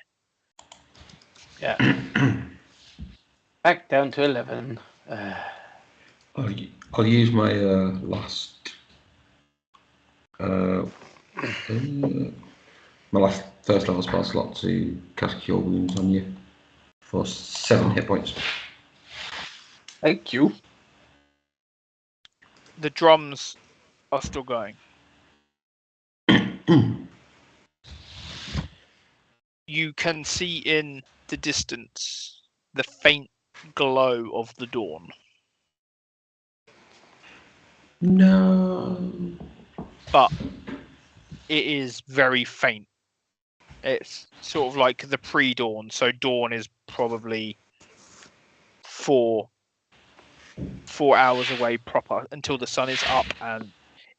Yeah. Back down to 11. I'll use my last first level spell slot to cast Cure Wounds on you for 7 hit points. Thank you. The drums are still going. You can see in the distance the faint glow of the dawn. No. But it is very faint. It's sort of like the pre-dawn, so dawn is probably 4 hours away proper until the sun is up and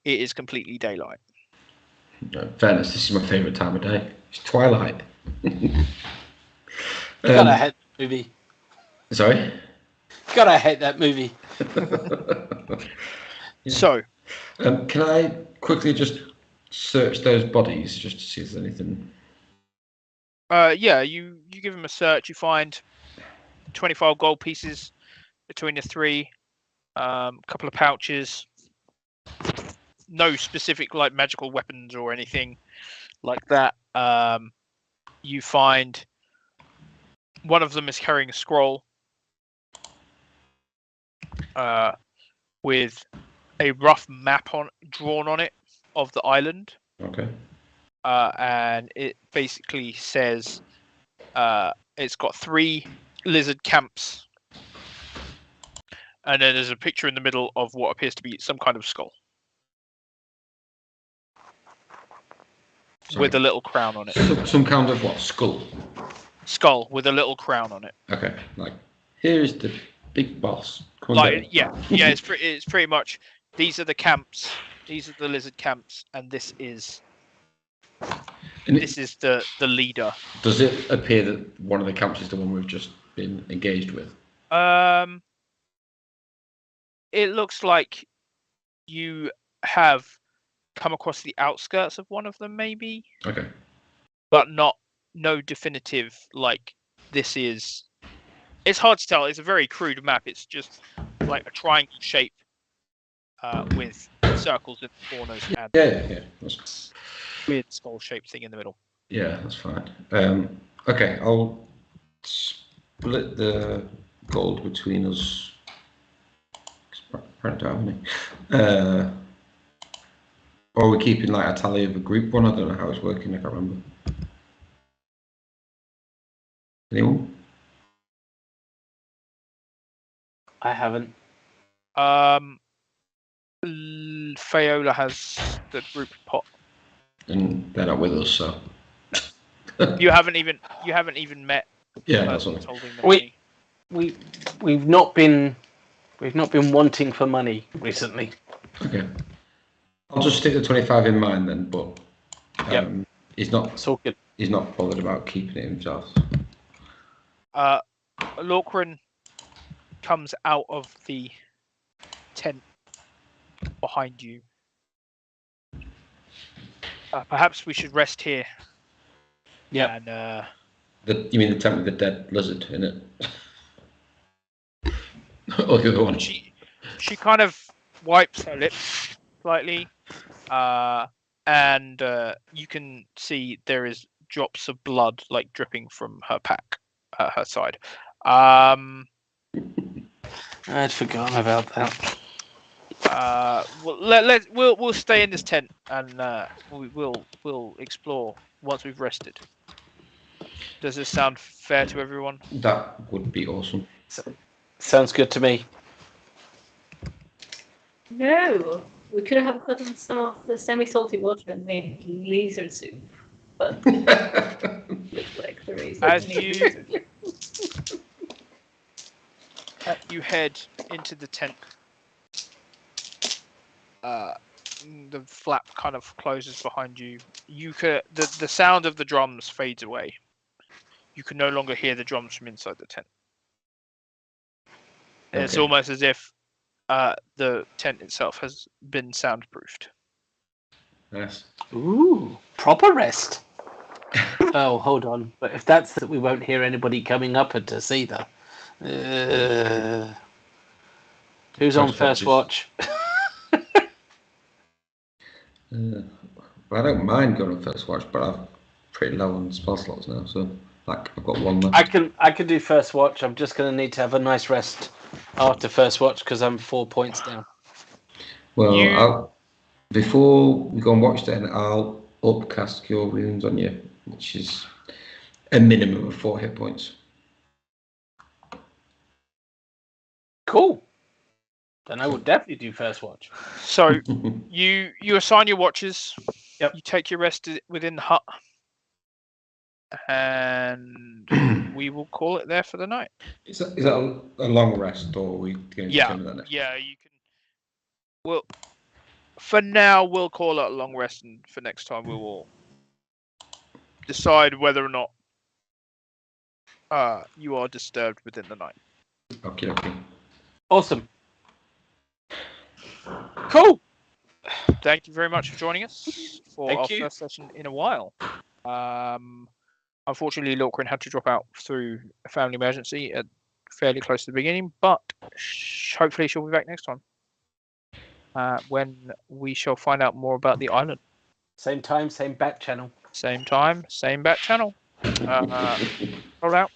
it is completely daylight. No, in fairness, this is my favourite time of day. It's twilight. Gotta hate that movie. Sorry? Gotta hate that movie. Yeah. So, can I quickly just search those bodies just to see if there's anything? yeah, you give him a search. You find 25 gold pieces between the three, a couple of pouches. No specific like magical weapons or anything like that. You find one of them is carrying a scroll with a rough map drawn on it of the island. Okay. And it basically says it's got 3 lizard camps, and then there's a picture in the middle of what appears to be some kind of skull. Sorry. With a little crown on it. Some kind of what? Skull with a little crown on it. Okay. Like, here's the big boss. Come on Like, down. yeah. It's pretty much. These are the camps. These are the lizard camps, and this is the leader. Does it appear that one of the camps is the one we've just been engaged with? It looks like you have come across the outskirts of one of them, maybe. Okay. But no definitive, like, this is... It's hard to tell. It's a very crude map. It's just like a triangle shape with circles in the corners and Yeah. That's... weird skull-shaped thing in the middle. Yeah, that's fine. Okay, I'll split the gold between us. Or are we keeping like a tally of a group one? I don't know how it's working. I can't remember. Anyone? I haven't. Fayola has the group pot. And they're not with us, so. You haven't even met. Yeah, the that's person all. holding the money. We've not been wanting for money recently. Okay. I'll just stick the 25 in mind then, but he's not. It's all good. He's not bothered about keeping it himself. Lorcan comes out of the tent behind you. Perhaps we should rest here. Yeah. And You mean the tent with the dead lizard in it? Or the other one? she kind of wipes her lips slightly, and you can see there is drops of blood like dripping from her pack, her side. I'd forgotten about that. We'll stay in this tent and we'll explore once we've rested. Does this sound fair to everyone? That would be awesome. Sounds good to me. No, we could have gotten some of the semi-salty water and made lizard soup, but looks like the reason. As you head into the tent, the flap kind of closes behind you. The sound of the drums fades away. You can no longer hear the drums from inside the tent. And it's almost as if the tent itself has been soundproofed. Yes. Ooh, proper rest. Oh, hold on. But if that's that, we won't hear anybody coming up at us either. Who's on first watch? Well, I don't mind going on first watch, but I'm pretty low on spell slots now, so like I've got one left. I can do first watch. I'm just going to need to have a nice rest after first watch because I'm 4 points down. Well, before we go and watch then, I'll upcast Cure Wounds on you, which is a minimum of 4 hit points. Cool. Then I will definitely do first watch. So you assign your watches. Yep. You take your rest within the hut, and we will call it there for the night. Is that a long rest, or are we going to determine that next? Yeah, you can. Well, for now, we'll call it a long rest, and for next time, we will decide whether or not you are disturbed within the night. Okay. Awesome. Cool. Thank you very much for joining us for Thank our you. first session in a while. Unfortunately, Lilkrin had to drop out through a family emergency at fairly close to the beginning, but hopefully she'll be back next time when we shall find out more about the island. Same time, same back channel. Same time, same back channel. Roll out.